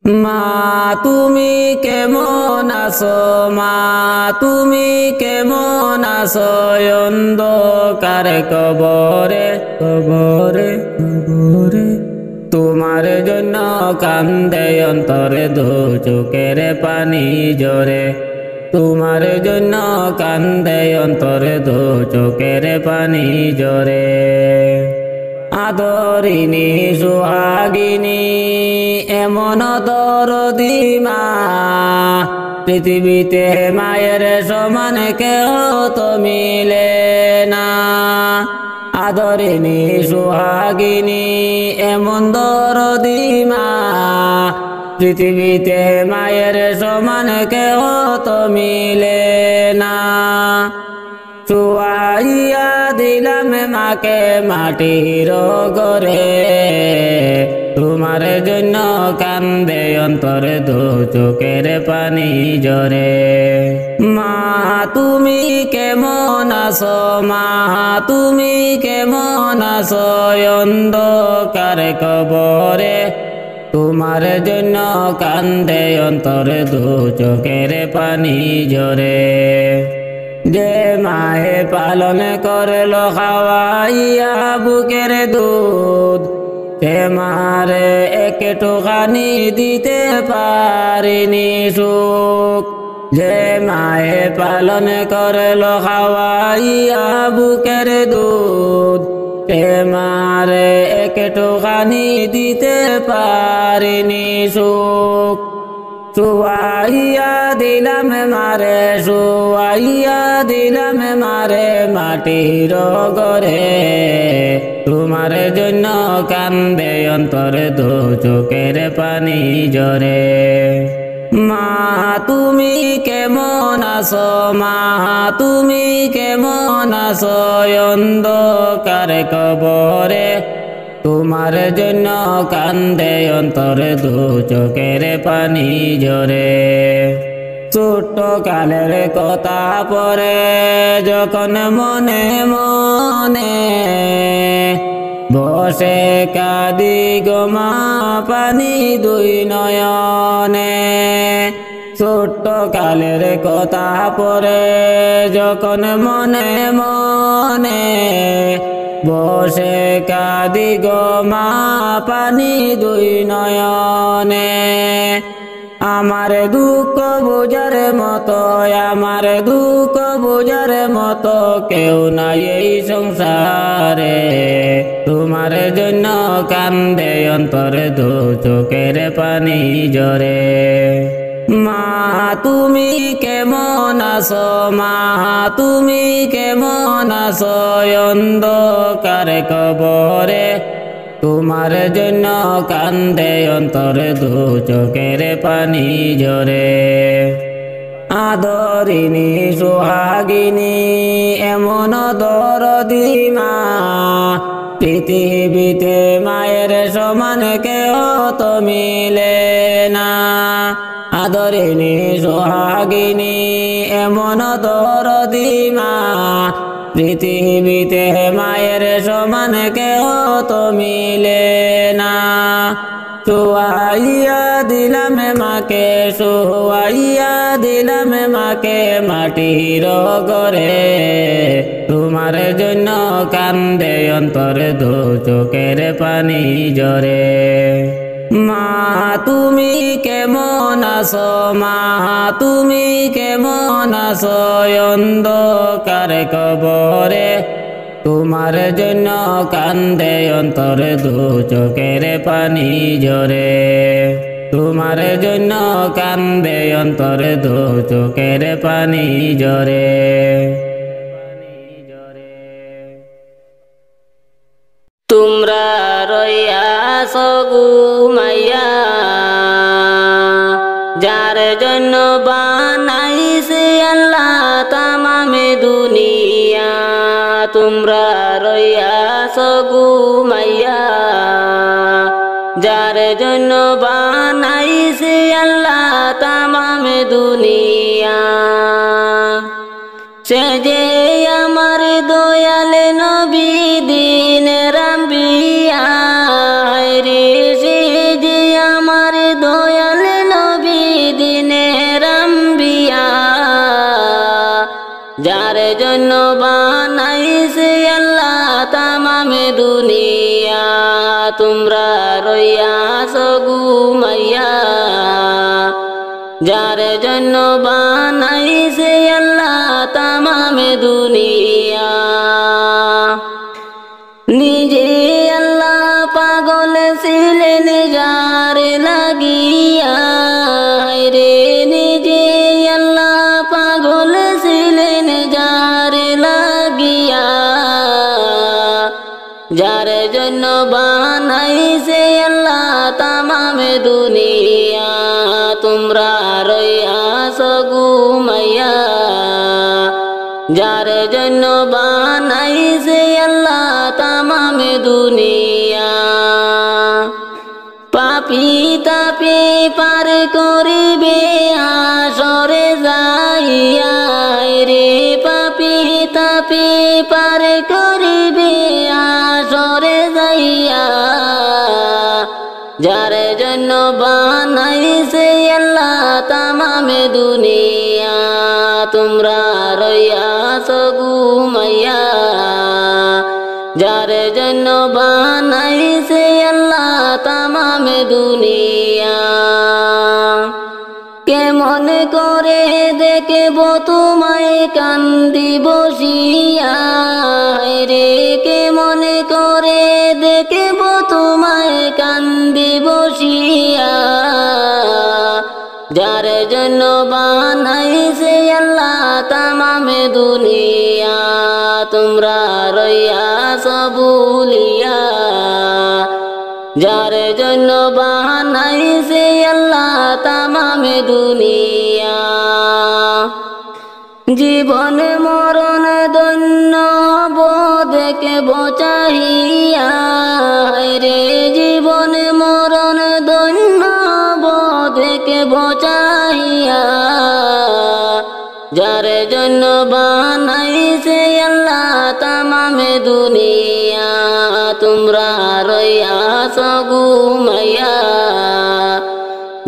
মা তুমি কেমন আছো, মা তুমি কেমন আছো, অন্ধকার কবরে কবরে কবরে। তোমার জন্য কান্দে অন্তরে দু চোখের পানি জরে, তোমার জন্য কান্দে অন্তরে দু চোখের পানি জরে। আদরিনী সুহাগিনী এমন দরদি মা, পৃথিবীতে মায়ের সমান কেউ তো মিলে না। আদরিনী সুহাগিনী এমন দরদি মা, পৃথিবীতে মায়ের সমান কেউ তো মিলে না। শুয়াইয়া দিলাম মাকে মাটির ঘরে, তোমার জন্য কান্দে অন্তরে দু চোখের পানি জরে। মা তুমি কেমন আছো, মা তুমি কেমন আছো, অন্ধকার কবরে, তোমার জন্য কান্দে অন্তরে দু চোখের পানি জরে। যে মায়ে পালন করলো খাওয়াইয়া বুকের দুধ, সে মারে একটুখানি দিতে পারিনি সুখ। যে মায়ে পালন করলো খাওয়াইয়া বুকের দুধ, সে মারে একটুখানি দিতে পারিনি সুখ। শুয়াইয়া দিলাম মারে, শুয়াইয়া দিলাম মারে মাটির ঘরে, তোমার জন্য কান্দে অন্তরে দু চোখের পানি জরে। মা তুমি কেমন আছো, মা তুমি কেমন আছো, অন্ধকার কবরে, তোমার জন্য কান্দে অন্তরে দু চোখের পানি জরে। ছোট্ট কালের কথা পরে যখন মনে মনে, বসে কাঁদি গো মা পানি দুই নয়নে। ছোট্ট কালের কথা পরে যখন মনে মনে, বসে কাঁদি গো মা পানি দুই নয়নে। আমার দুঃখ বোঝার মতো, আমার দুঃখ বোঝার মতো কেউ নাই এই সংসারে, তোমার জন্য কান্দে অন্তরে দু চোখের পানি জরে। মা তুমি কেমন আছো, মা তুমি কেমন আছো, অন্ধকার কবরে, তোমার জন্য কান্দে অন্তরে দু চোখের পানি জরে। আদরিনী সুহাগিনী এমন দরদি মা, পৃথিবীতে মায়ের সমান কেউ তো মিলে না। আদরিনী সুহাগিনী এমন দরদি মা, পৃথিবীতে মায়ের সমান কেউ তো মিলে না। শুয়াইয়া দিলাম মাকে, শুয়াইয়া দিলাম মাকে মাটির ঘরে, তোমার জন্য কান্দে অন্তরে দু চোখের পানি জরে। মা তুমি কেমন আছো, মা তুমি কেমন আছো, অন্ধকার কবরে, তোমার জন্য কান্দে অন্তরে দু চোখের পানি জরে। তোমার জন্য কান্দে অন্তরে দু চোখের পানি জরে। তোমরা রইয়াছ ঘুমাইয়া, যার জন্য বানাইছে আল্লাহ তামামে দুনিয়া। তোমরা রইয়াছ ঘুমাইয়া, যার জন্য বানাইছে আল্লাহ তামামে দুনিয়া। সে যে আমার দয়াল নবী দিনের আম্বিয়া রে, সে যে আমার দয়াল জন্য বানাইছে আল্লাহ তামামে দুনিয়া তোমরা রইয়াছো ঘুমাইয়া যার জন্য বানাইছে আল্লাহ তামামে দুনিয়া নিজে আল্লাহ পাগল ছিলেন যার লাগিয়া রে নিজে আল্লাহ পাগল ছিলেন যার লাগিয়া যার জন্য বানাইছে আল্লাহ তামামে দুনিয়া তোমরা রইয়াছো ঘুমাইয়া যার জন্য বানাইছে আল্লাহ তামামে দুনিয়া পাপী তাপি পার করিবে হাসরে যাইয়া রে পাপী তাপি পার করিবে হাসরে যাইয়া যার জন্য বানাইছে আল্লাহ তামামে দুনিয়া তোমরা রইয়াছো ঘুমাইয়া যার জন্য বানাইছে আল্লাহ তামামে দুনিয়া কেমন করে দেখব তোমায় কান্দি বসিয়া রে কেমন করে দেখব তোমায় কান্দি বসিয়া যার জন্য বানাইছে আল্লাহ তামামে দুনিয়া তোমরা রইয়াছো ভুলিয়া যার জন্য বানাইছে আল্লাহ তামামে দুনিয়া জীবন মরণ ধন্য হব দেখব চাহিয়া রে জীবন মরণ ধন্য হব দেখব চাহিয়া যার জন্য বানাইছে আল্লাহ তামামে দুনিয়া তোমরা রইয়াছো ঘুমাইয়া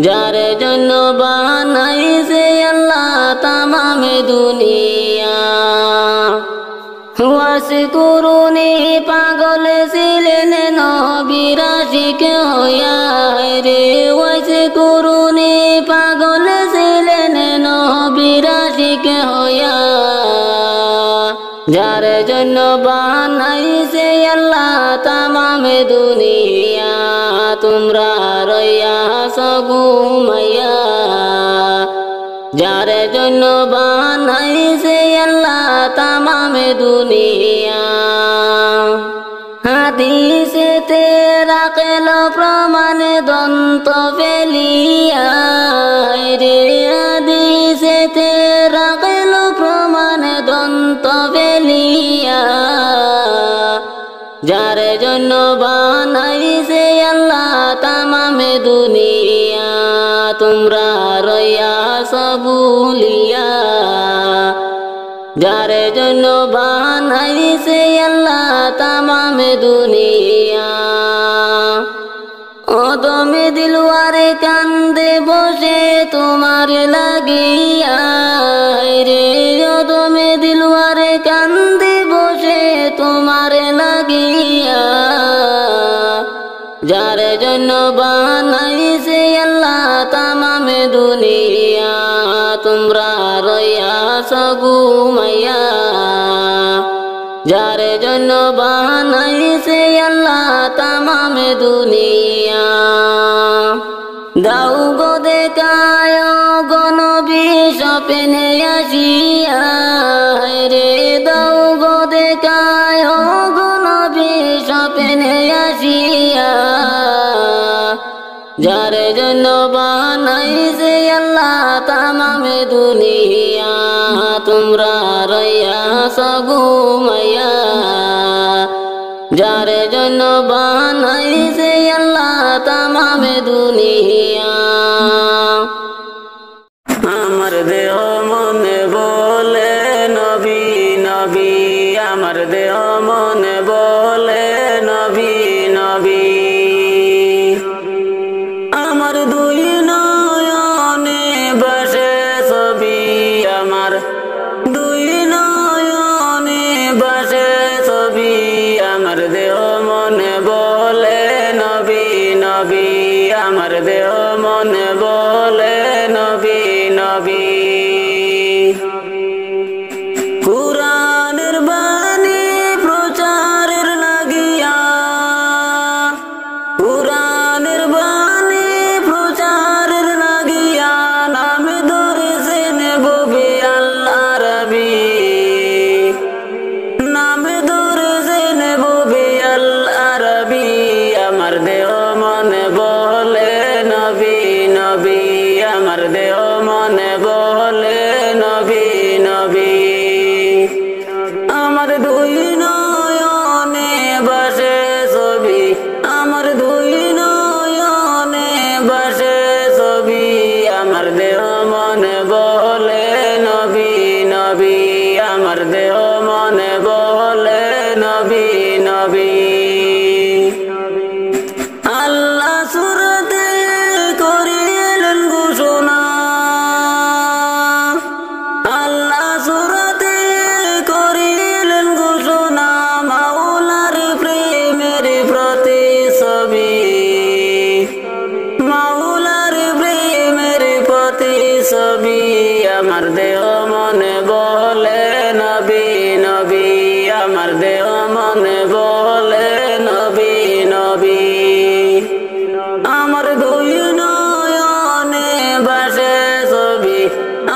যার জন্য বানাইছে আল্লাহ তামামে দুনিয়া ওয়াশকুরুনি পাগল ছিলেন নবীর আশিক হইয়া রে ওয়াশকুরুনি পাগল ছিলেন নবীর আশিক হইয়া যার জন্য বানাইছে আল্লাহ তামামে দুনিয়া তোমরা রইয়াছো ঘুমাইয়া যার জন্য বানাইছে আল্লাহ তামামে দুনিয়া হাদিসেতে রাখল প্রমাণ দন্ত ফেলিয়া রে হাদিসেতে রাখল প্রমাণ দন্ত ফেলিয়া যার জন্য বানাইছে আল্লাহ তামামে দুনিয়া তোমরা রইয়াছো ভুলিয়া যার জন্য বানাইছে আল্লাহ তামামে দুনিয়া ওদমে দিলওয়ারে কান্দে বসে তোমার লাগিয়া রে ওদমে দিলওয়ারে কান্দে বসে তোমার লাগিয়া যার জন্য বানাইছে আল্লাহ তামামে দুনিয়া তোমরা রইয়াছো ঘুমাইয়া যার জন্য বানাইছে আল্লাহ তামামে দুনিয়া দাও গো দেখায় গো নবী স্বপ্নে আসিয়া রে দাও গো দেখায় গো নবী স্বপ্নে আসিয়া যার জন্য বানাইছে আল্লাহ তামামে দুনিয়া তোমরা রইয়াছো ঘুমাইয়া যার জন্য বানাইছে আল্লাহ তামামে দুনিয়া আমার দেহ মনে বলে নবী নবী আমার দেহ মনে বলে নবী নবী আমার দুই নয়নে বসে ছবি আমার দুই নয়নে দেহ মনে বলে নবী নবী কুরআনের বাণী প্রচারের লাগিয়া কুরআনের বাণী প্রচারের লাগিয়া নামে ধরেছেন নবী আল্লাহ রবি নামে ধরেছেন নবী আল্লাহ রবি আমার দেহ মনে বলে নবী নবী আমার দেহ মনে বলে নবী নবী আমার দুই নয়নে বসে ছবি আমার দুই নয়নে বসে ছবি আমার দেহ মনে বলে নবী নবী আমার দেহ মনে বলে নবী নবী আল্লাহ সূরাতে করিলেন ঘোষণা আল্লাহ সূরাতে করিলেন ঘোষণা মাওলার প্রেমের প্রতিছবি মাওলার প্রেমের প্রতিছবি আমার দেহ মনে বলে নবী নবী আমার দেহ মনে বলে নবী নবী আমার দুই নয়নে বসে ছবি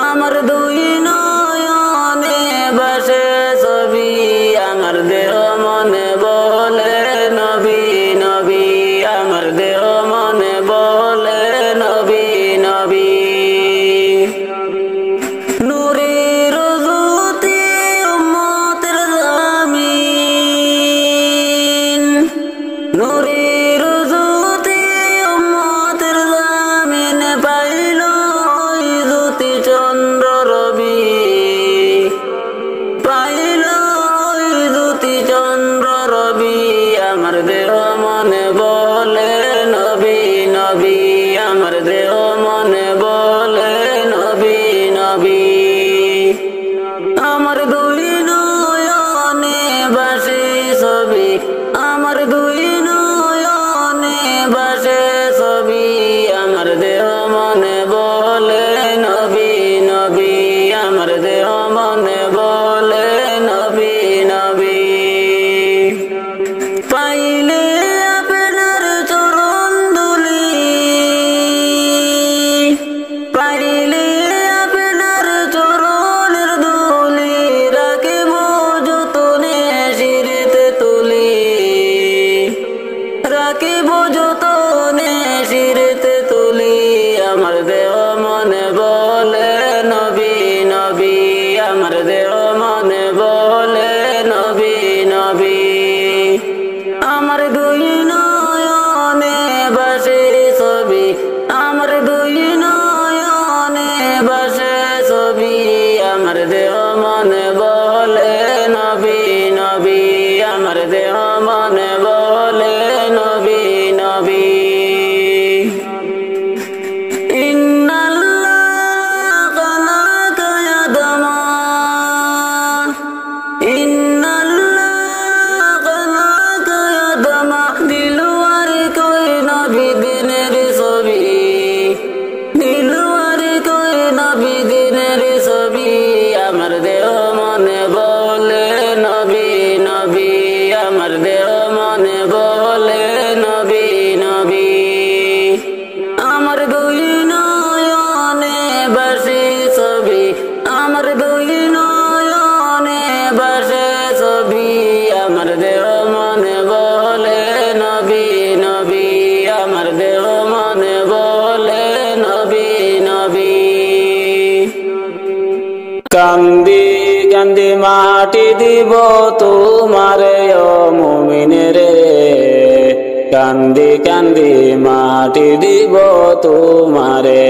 আমার দুই নয়নে বসে ছবি আমার দেহ মনে বলে নবী নবী আমার দেহ মনে বলে নবী নবী নূরের জ্যোতি উম্মতের জামিন নূরের জ্যোতি উম্মতের জামিন পাইল ওই জ্যোতি চন্দ্র রবি পাইল ওই জ্যোতি চন্দ্র রবি আমার দেহ মনে বলে নবী নবী আমার দেহ মনে বলে নবী নবী আমার দুই নয়নে বসে ছবি আমার দুই নয়নে বসে ছবি আমার দেহ মনে বলে নবী নবী আমার দেহ মনে বলে নবী নবী পাইলে আপনার চরণ ধুলি পাইলে আপনার চরণের ধুলি রাখিব যতনে শিরতে তুলি রাখিব যতনে শিরতে তুলি আমার দেহ মনে বলে নবী নবী আমার দেহ মনে বলে নবী নবী আমার দুই নয়নে বসে ছবি আমার দুই নয়নে বসে ছবি আমার দেহ মনে বলে নবী নবী আমার দেহ মনে বলে নবী নবী ইন্নাল্লাহ খালাকা আদমা ইন্নাল্লাহ খালাকা আদমা দিলওয়ার কই নবী দিনের ছবি দিলওয়ার কই নবী দিনের ছবি আমার দেহ মনে বলে নবী নবী আমার দেহ মনে বলে নবী নবী আমার দুই নয়নে বসে ছবি আমার দুই নয়নে বসে ছবি আমার দেহ মনে বলে নবী নবী আমার দেহ মনে বলে নবী নবী কান্দি কান্দি মাটি দিব তোমারে ও মুমিন রে কান্দি কান্দি মাটি দিব তোমারে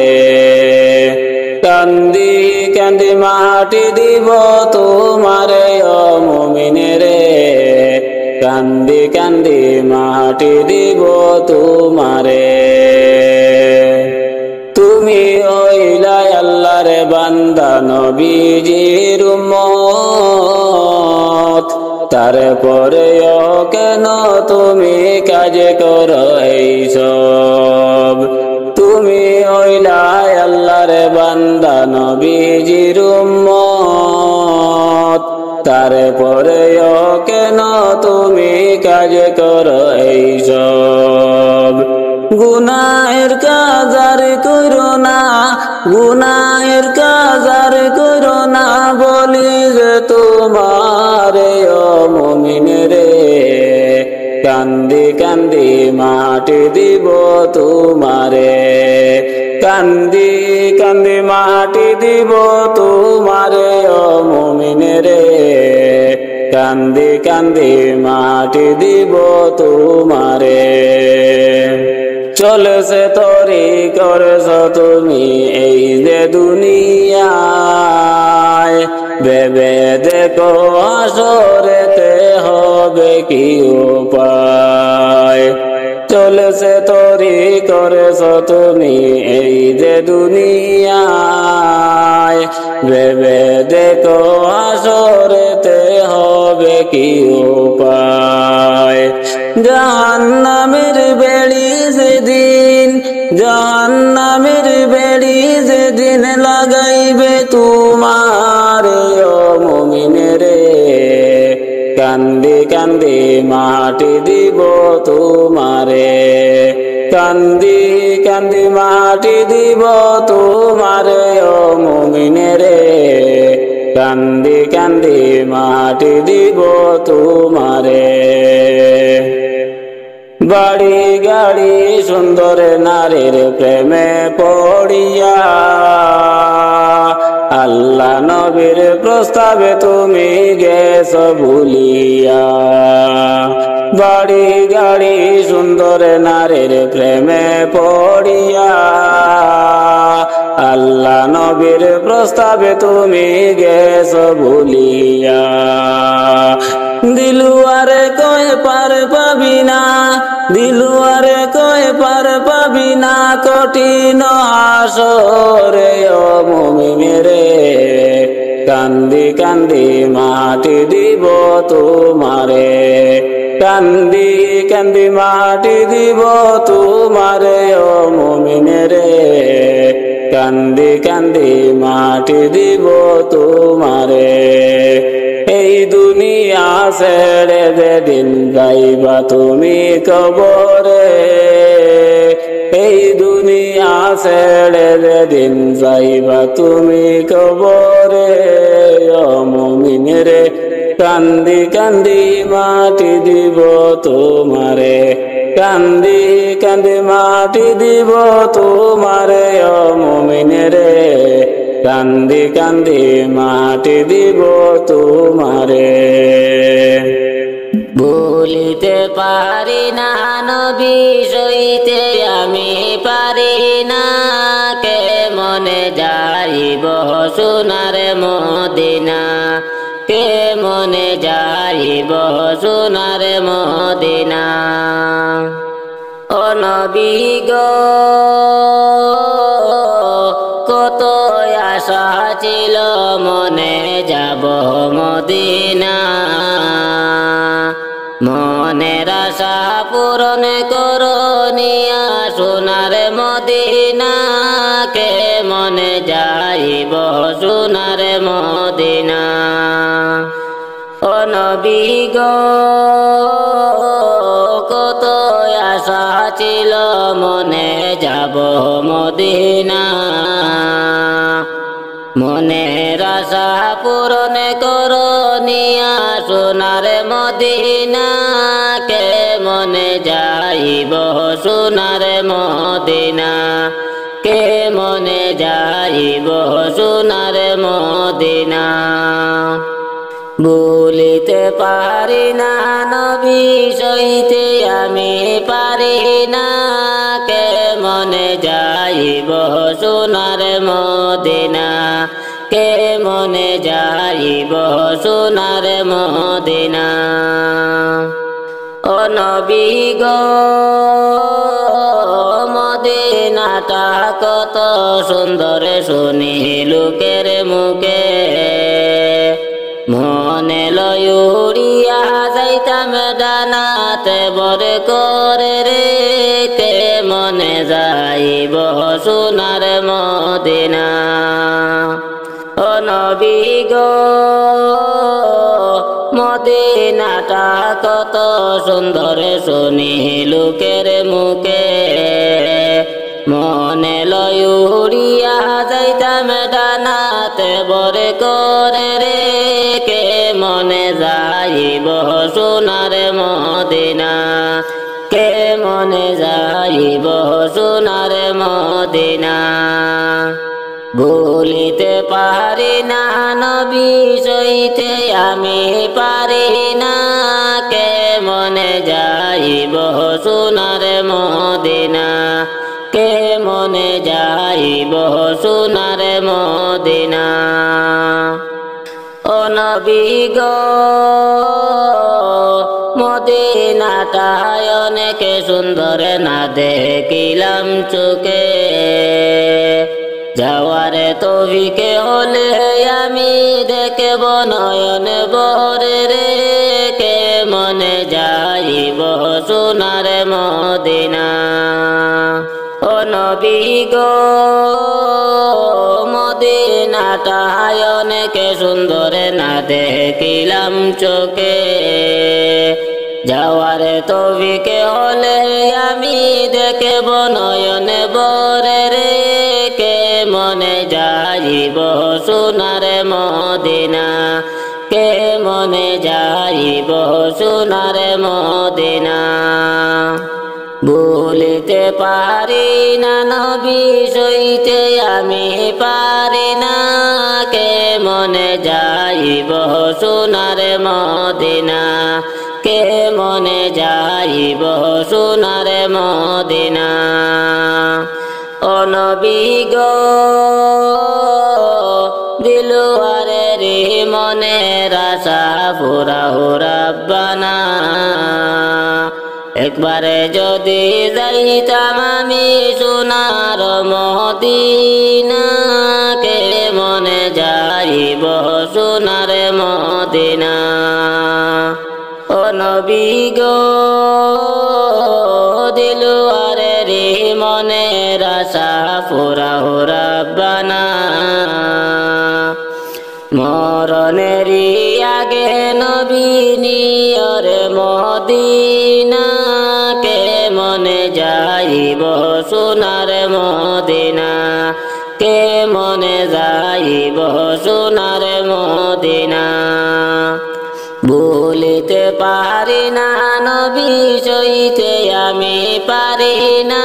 কান্দি কান্দি মাটি দিব তোমারে ও মুমিন রে কান্দি কান্দি মাটি দিব তোমারে তুমি হইলা আল্লাহর বান্দা নবীজির উম্মত তারপরেও কেন তুমি কাজ করো এই সব তুমি হইলাই আল্লাহর বান্দা নবীজির উম্মত তারপরেও কেন তুমি কাজ করো এইসব গুনাহের কাজ আর করো না গুনাহের কাজ আর করো না বলি যে তোমারে ও মুমিন রে কান্দি কান্দি মাটি দিব তোমারে কান্দি কান্দি মাটি দিব তোমারে ও মুমিন রে কান্দি কান্দি মাটি দিব তোমারে চলেছে তরি করেছ তুমি এই যে দুনিয়ায় ভেবে দেখো আসরেতে হবে কি উপায় চলেছে তরি করেছ তুমি এই যে দুনিয়ায় ভেবে দেখো আসরেতে হবে কি উপায় জাহান্নামের বেড়ি যেদিন জাহান্নামের বেড়ি যেদিন লাগাইবে তোমার ও মুমিন রে কান্দি কান্দি মাটি দিব তোমারে কান্দি কান্দি মাটি দিব তোমারে ও মুমিন রে কান্দি কান্দি মাটি দিব তোমারে বাড়ি গাড়ি সুন্দর নারীর প্রেমে পড়িয়া আল্লাহ নবীর প্রস্তাবে তুমি গেছ ভুলিয়া বাড়ি গাড়ি সুন্দর নারীর প্রেমে পড়িয়া আল্লাহ নবীর প্রস্তাবে তুমি গেছ ভুলিয়া দিলুয়ারে কয় পার পাবি না দিলুয়ারে কয় পার পাবি না কঠিন হাসরে ও মুমিন রে কান্দি কান্দি মাটি দিব তোমারে কান্দি কান্দি মাটি দিব তোমারে ও মুমিন রে কান্দি কান্দি মাটি দিব তোমারে এই দুনিয়া ছেড়ে যেদিন যাইবা তুমি কবরে এই দুনিয়া ছেড়ে যেদিন যাইবা তুমি কবরে ও মুমিন রে কান্দি কান্দি মাটি দিব তোমারে কান্দি কান্দি মাটি দিব তোমারে ও মুমিন রে কান্দি কান্দি মাটি দিব তোমারে ভুলিতে পারি না নবী সইতে আমি পারি না কে মনে যাইব সোনার মদিনা কে মনে যাইব সোনার মদিনা ও নবী গো কত আশা ছিল মনে যাব মদিনা মনের আশা পূরণ করো নিয়া সোনার মদিনা কে মনে যাইব সোনার মদিনা ও নবী গো কত আশা ছিল মনে যাব মদিনা মনের আশা পূরণ করো নিয়া সোনার মদিনা কে মনে যাইব সোনার মদিনা কে মনে যাইব সোনার মদিনা ভুলিতে পারি না নবী সইতে আমি পারি না কে মনে যাইব সোনার মদিনা কে মনে যাইব সোনার মদিনা ও নবী গো মদিনাটা কত সুন্দর শুনি লোকের মুখে মনে লয় উড়িয়া যাইতাম ডানা জান্নাতে বর করে রে কে মনে যাইব সোনার মদিনা ও নবী গো মদিনাটা কত সুন্দর শুনি লোকের মুখে মনে লয় উড়িয়া যাইতাম ডানাতে বর করে রে কে মনে যাইব সোনার মদিনা কে মনে যাইব সোনার মদিনা ভুলিতে পারি না নবী সইতে আমি পারি না কে মনে যাইব সোনার মদিনা কে মনে যাইব সোনার মদিনা ও নবী গো মদিনাটায় অনেক সুন্দর না দেখিলাম চোখে যাওয়ার তৌফিকে হলে আমি দেখব নয়ন ভরে রে কে মনে যাইব সোনার মদিনা ও নবী গো মদিনাটায় অনেক সুন্দর না দেখিলাম চোখে যাওয়ার তৌফিকে হলে আমি দেখব নয়ন ভরে রে কে মনে যাইব সোনার মদিনা কে মনে যাইব সোনার মদিনা ভুলিতে পারি না নবী সইতে আমি পারি না কে মনে যাইব সোনার মদিনা কে মনে যাইব সোনার মদিনা ও নবী গো দিলওয়ারে রে মনের আশা পুরাও রাব্বানা একবারে যদি যাইতাম আমি সোনার মদিনা কে মনে যাইব সোনার মদিনা ও নবী গো দিলওয়ারে রে মনের আশা পুরাও রাব্বানা মরণেরই আগে নবী নিয়র মদিনা কে মনে যাইব সোনার মদিনা কে মনে যাইব সোনার মদিনা ভুলিতে পারি না নবী সইতে আমি পারি না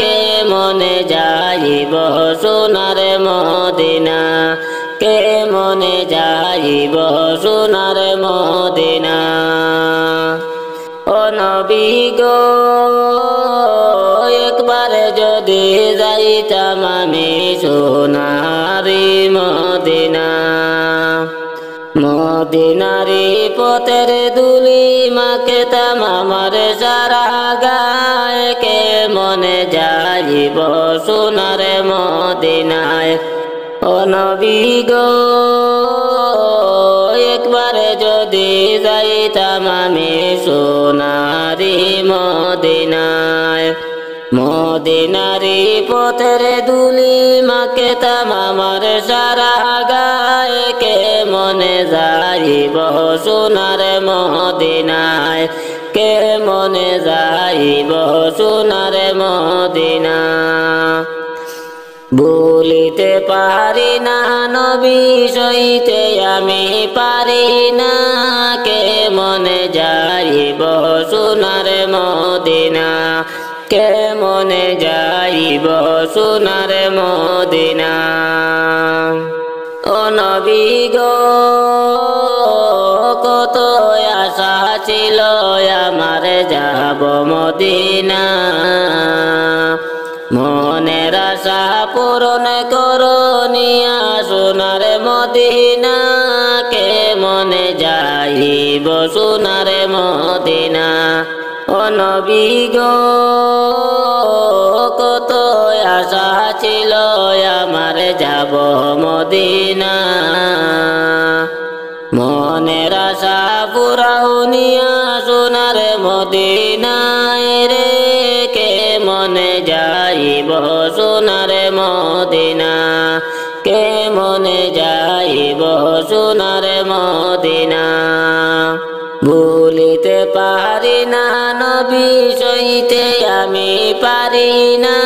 কে মনে যাইব সোনার মদিনা কে মনে যাইব সোনার মদিনা ও নবী গো একবার যদি যাইতাম আমি সোনারি মদিনা মদিনারি পথের দুলি মাখতাম আমার সারা গায়ে কে মনে যাইব সোনার মদিনায় ও নবী গো একবার যদি যাইতাম আমি সোনারি মদিনায় মদিনারি পথের দুলি মাখতাম আমার সারা গায়ে কে মনে যাইব সোনার মদিনায় কে মনে যাইব সোনার মদিনা ভুলিতে পারি না নবী সইতে আমি পারি না কে মনে যাইব সোনার মদিনা কে মনে যাইব সোনার মদিনা ও নবী গো কত আশা ছিল আমার যাব মদিনা মনের আশা পূরণ করো নিয়া সোনার মদিনা কে মনে যাইব সোনার মদিনা ও নবী গো কত আশা ছিল আমার যাব মদিনা মনের আশা রাউনিয়া সোনার মদিনায় রে কে মনে যাইব সোনার মদিনা কে মনে যাইব সোনার মদিনা ভুলিতে পারি না নবী সইতে আমি পারি না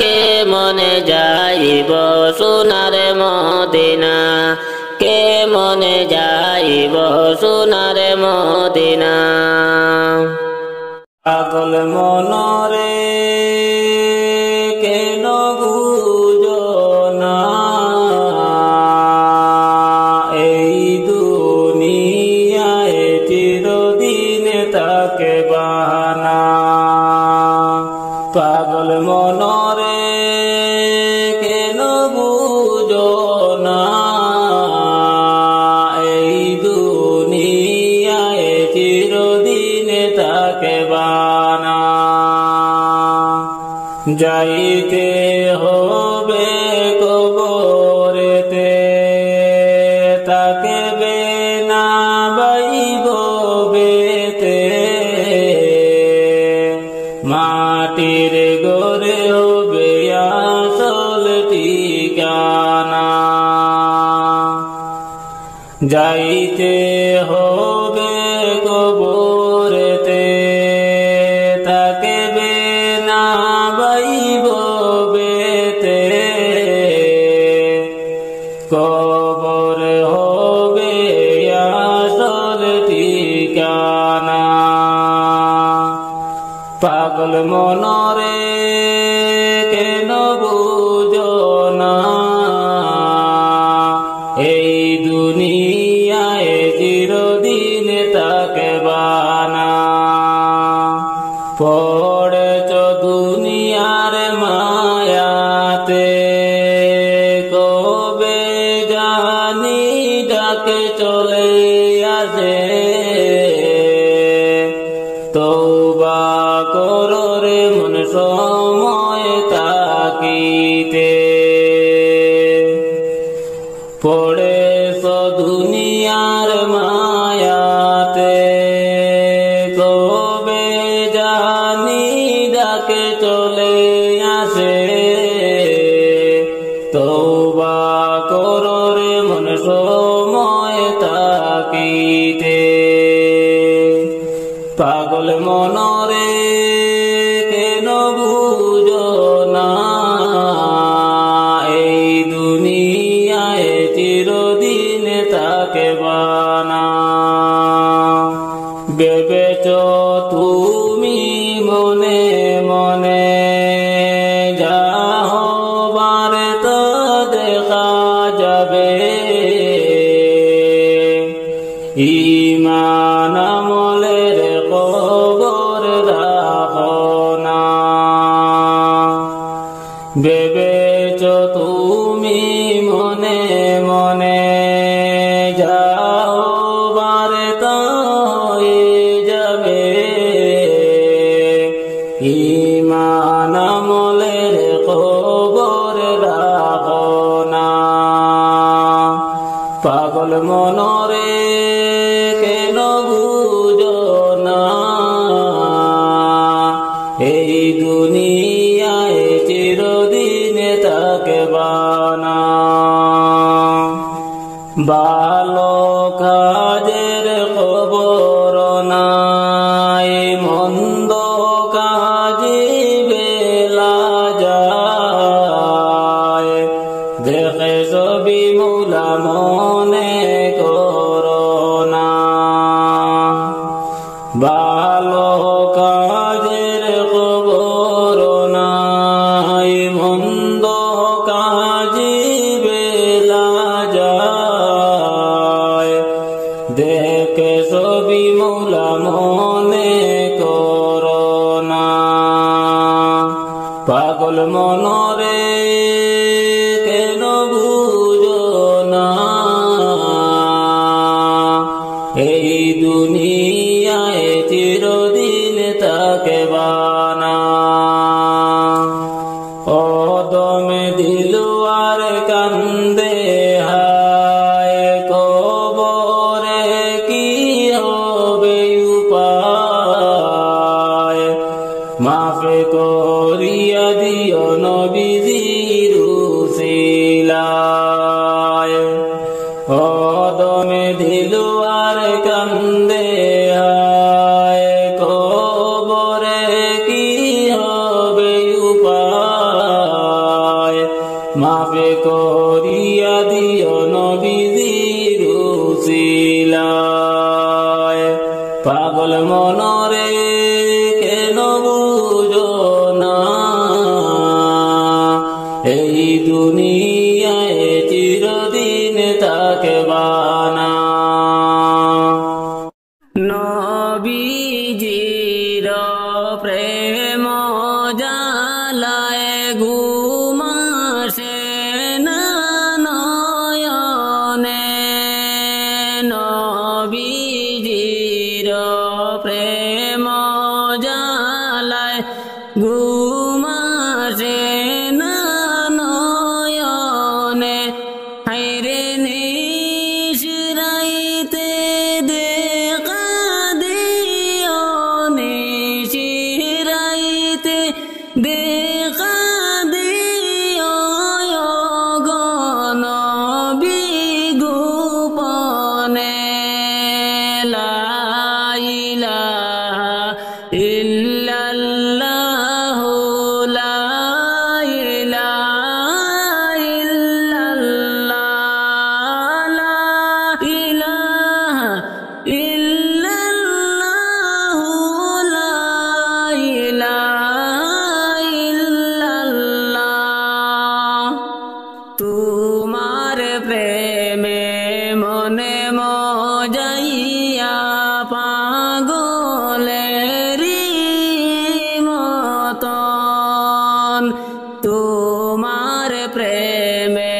কে মনে যাইব সোনার মদিনা কে মনে যাইব সোনার মদিনা পাগল মনরে কেন বুঝো না এই দুনিয়ায় চিরদিন তাকে বানা পাগল মনরে কেন বুঝো না এই দুনিয়ায় চিরদিন তাকে বানা যাইতে হবে কবরেতে তাকে বেনা বাইব বেতে মাটির গড়ে হবে আসল ঠিকানা যাইতে হবে কবরেতে তাকে বেনা বাইব বেতে কবর হবে আসল ঠিকানা পাগল মনরে কেন বুঝো না এই দুনিয়ায় চিরদিন তাকে বানা পড়েছ দুনিয়ার মায়াতে কবে জানি ডাকে চলে আসে তওবা করো রে মন সময় তাকিতে পড়েছ দুনিয়ার মায়াতে কবে জানি ডাকে চলে আসে তওবা করো রে মন সময় তাকিতে পাগল মনরে কেন বুঝো না এই দুনিয়ায় চিরদিন তাকে বানা ভেবেছ তুমি মনে মনে যা হবার তো দেখা যাবে ঈমান আমলের খবর রাখো না ভেবেছ তুমি মনে মনে যাও বারে তো যাবে ঈমান আমলের খবর রাখো না পাগল মনরে কেন বুঝো না এই দুনিয়ায় চিরদিন তাকে বানা ভালো কাজের খবর নাই মন্দ কাজে বেলা যায় দেখে সবই মুলা মনে করো না ভালো কাজের খবর নাই মন্দ কাজে বেলা যায় দেখে সবই মুলা মনে করো না পাগল মনরে কেন বুঝো না এই দুনিয়ায় চিরদিন তাকে বানা অদমে দিলওয়ার কান্দে হায় কবরে কি উসিলায় কদমে দিলু আর কান্দে হায় কবরে কি হবে উপায় মাফে করিয়া দিও নবীজির উসিলায় পাগল মনরে কেন বুঝো না এই দুনিয়ায় চিরদিন থাকবানা নবীজির প্রেম জালায় ঘুম আসে না নয়নে নবীজির প্রেম জালায় ঘুম আসে না নয়নে হায়রে নিশিরাইতে দেখা দিও নিশিরাইতে দেখা দিও গো নবী গোপনে লা ইলাহা ইল্লাল্লাহ লা ইলাহা ইল্লাল্লাহ লা ইলাহা ইল্লাল্লাহ লা ইলাহা ইল্লাল্লাহ তোমার প্রেমে মনে মজাইয়া পাগলেরি মতন তোমার প্রেমে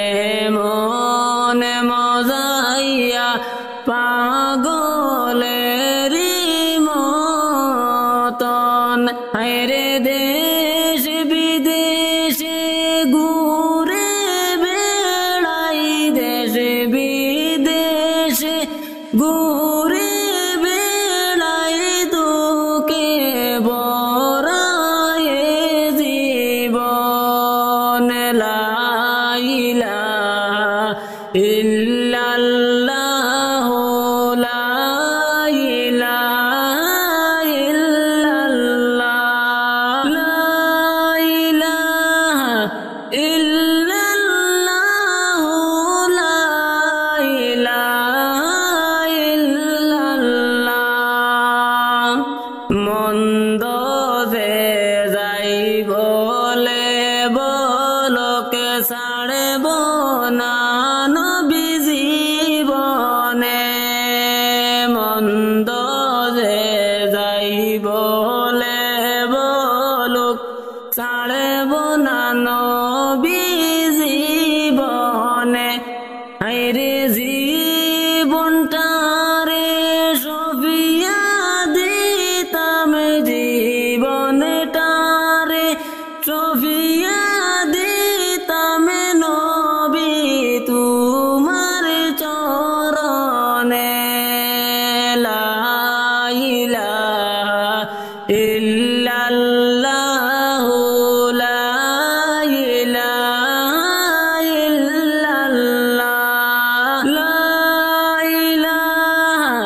মনে মজাইয়া পাগলেরি মতন হায়রে দেশ বিদেশে ঘুরে বেড়াই দেশ বিদেশে ঘুরে বেড়াই তোকে বরায়ে জীবন লা ইলাহা ইল্লাল্লাহ লা ইলাহা ইল্লাল্লাহ লা ইলাহা ইল্লাল্লাহ লা ইলাহা ইল্লাল্লাহ মন্দ যে যাই বলে বলকে ছাড়ব না নবী জীবনে মন্দ যে যাই বলে বলুক ছাড়ব না নবী জীবনে হায়রে জীবনটারে সফিয়া দিতাম জীবনটারে সফিয়া দিতাম নবী তোমার চরণে লা ইলাহা ইল্লাল্লাহ লা ইলাহা ইল্লাল্লাহ লা ইলাহা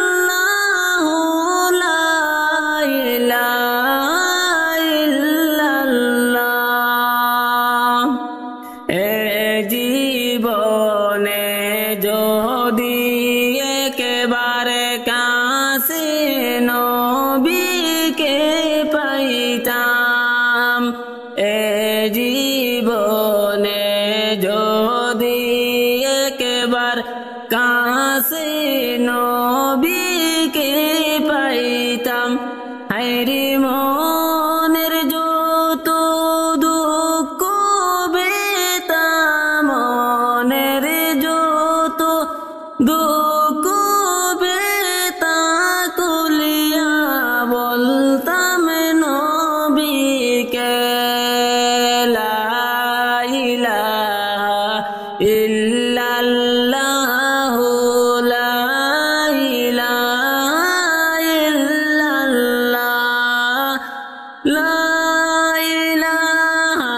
ইল্লাল্লাহ লা ইলাহা ইল্লাল্লাহ এ জীবনে যদি একেবারে কাছে নবীকে পাইতাম এ জীবনে যদি একেবার কাছে নবীকে পাইতাম হায়রে মনের যত দুঃখ বেতা মনের যত দুঃখ বেতা তুলিয়া বলতাম নবীকে লা ইলাহা ইল্লাল্লাহ লা ইলাহা ইল্লাল্লাহ লা ইলাহা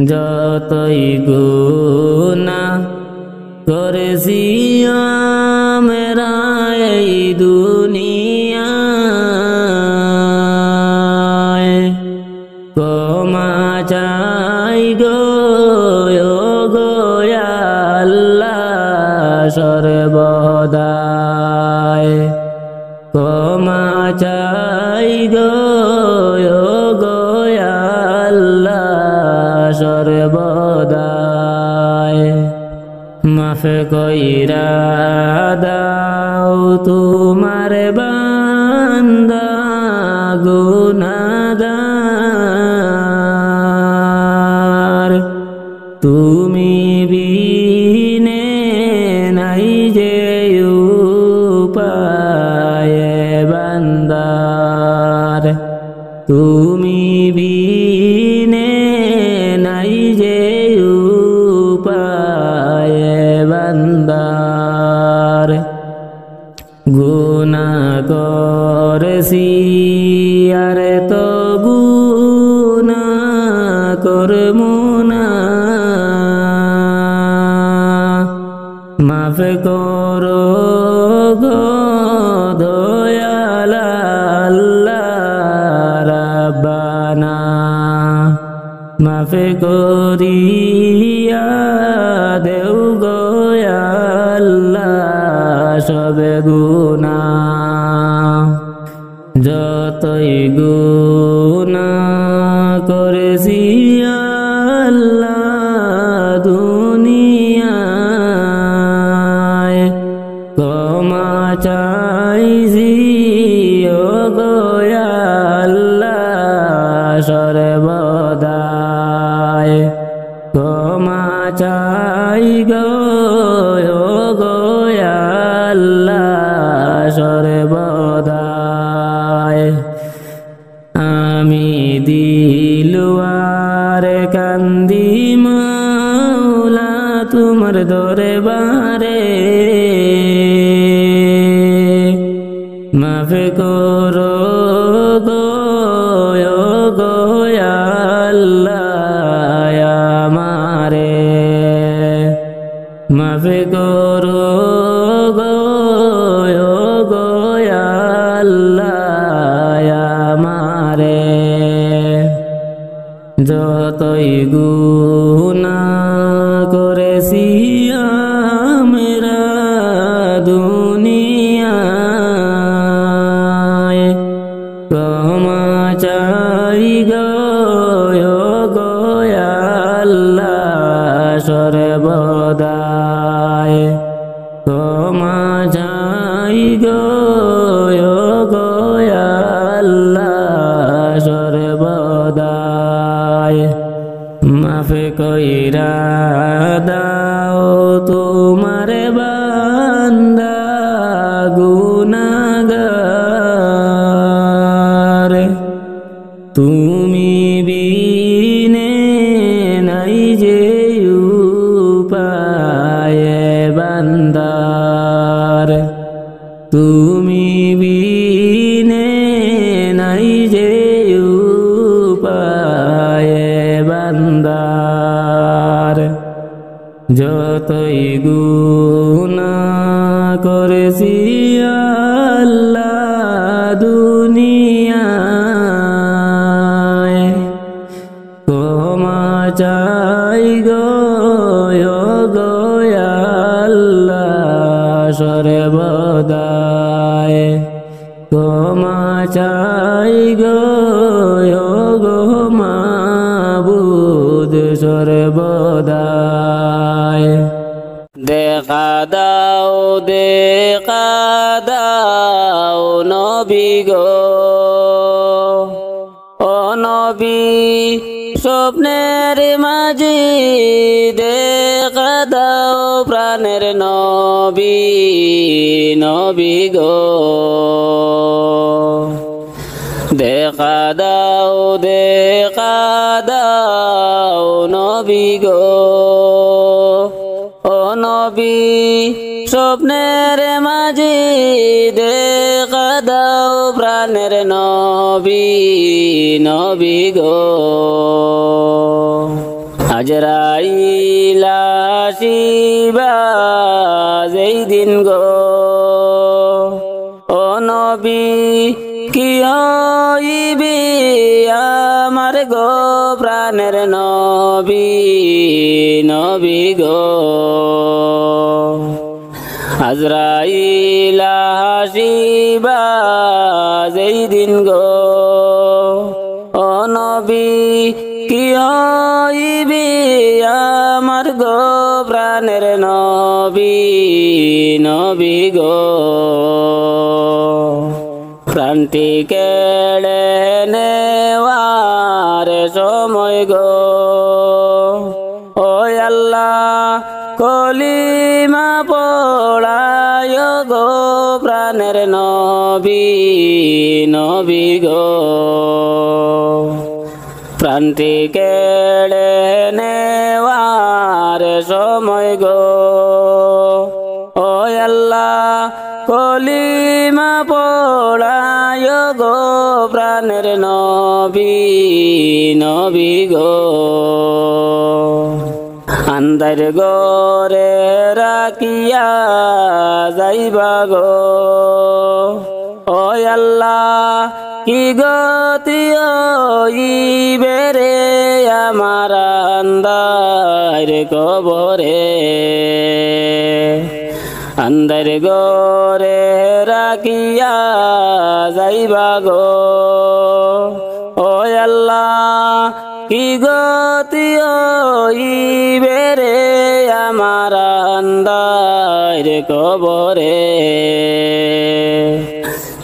যতই গুনাহ করেছি আমরা এই দুনিয়ায়, ক্ষমা চাই গো আল্লাহ সর্বদাই, ক্ষমা চাই গো আল্লাহ সর্বদাই। মাফ কইরা দাও তোমার বান্দা গুনাহগার, তুমি বিনে নাই যে উপায় বান্দার, তুমি বিনে নাই যে উপায় বান্দার। গুনাহ করেছি আর তো গুনাহ করমু না, মাফ করো গো দয়াল আল্লাহ রাব্বানা, মাফ করিয়া দেও গো আল্লাহ সব গুনাহ। যতই গুনাহ করেছি আল্লাহ দুনিয়ায়, ক্ষমা চাইছি গো আল্লাহ সর্বদাই, ক্ষমা চাই গো আল্লাহ সর্বদাই। আমি দিলওয়ার কান্দি মাওলা তোমার দরবারে, মাফ করো গো আল্লাহ আমারে, মাফ করো গো আল্লাহ আমারে। যতই গুনাহ করেছি আমরা দুনিয়ায়, ক্ষমা চাই গো আল্লাহ সর্বদাই, ক্ষমা চাই গো আল্লাহ সর্বদাই। মাফ কইরা দাও তোমার বান্দা গুনাহগার, তুমি বিনে নাই যে উপায় বান্দার, তুমি বিনে নাই যে উপায় বান্দার। যতই গুনাহ করেছি আল্লাহ দুনিয়ায়, ক্ষমা চাই গো আল্লাহ সর্বদাই, ক্ষমা চাই গো মাবুদ সর্বদাই। দেখা দাও নবী গো ও নবী, স্বপ্নের মাঝে দেখা দাও প্রাণের নবী, নবী গো দেখা দাও নবী গো ও নবী, স্বপ্নের মাঝে দেখা দাও প্রাণের নবী, নবী গো। আজরাইল আসিবা যেই দিন গো ও নবী কি হইবে আমার গো প্রাণের নবী নবী গো আজরাইল আসিবা যেই দিন গো ও নবী কি হইবে আমার গো প্রাণের নবী নবী গো প্রাণটি কেড়ে নেওয়ার সময় গো ও আল্লাহ কলিমা পড়ায় গো প্রাণের নবী নবী গো প্রাণটি কেড়ে নেওয়ার সময় গো ও আল্লাহ কলিমা পড়ায় গো প্রাণের নবী নবী গো আন্দার গোরে রাখিয়া যাইবা গো ও আল্লাহ কি গতি হইবে রে আমার আন্দার কবরে আন্দার গোরে রাখিয়া যাইবা গো ও আল্লাহ কি গতি হইবে রে আমার আন্দার কবরে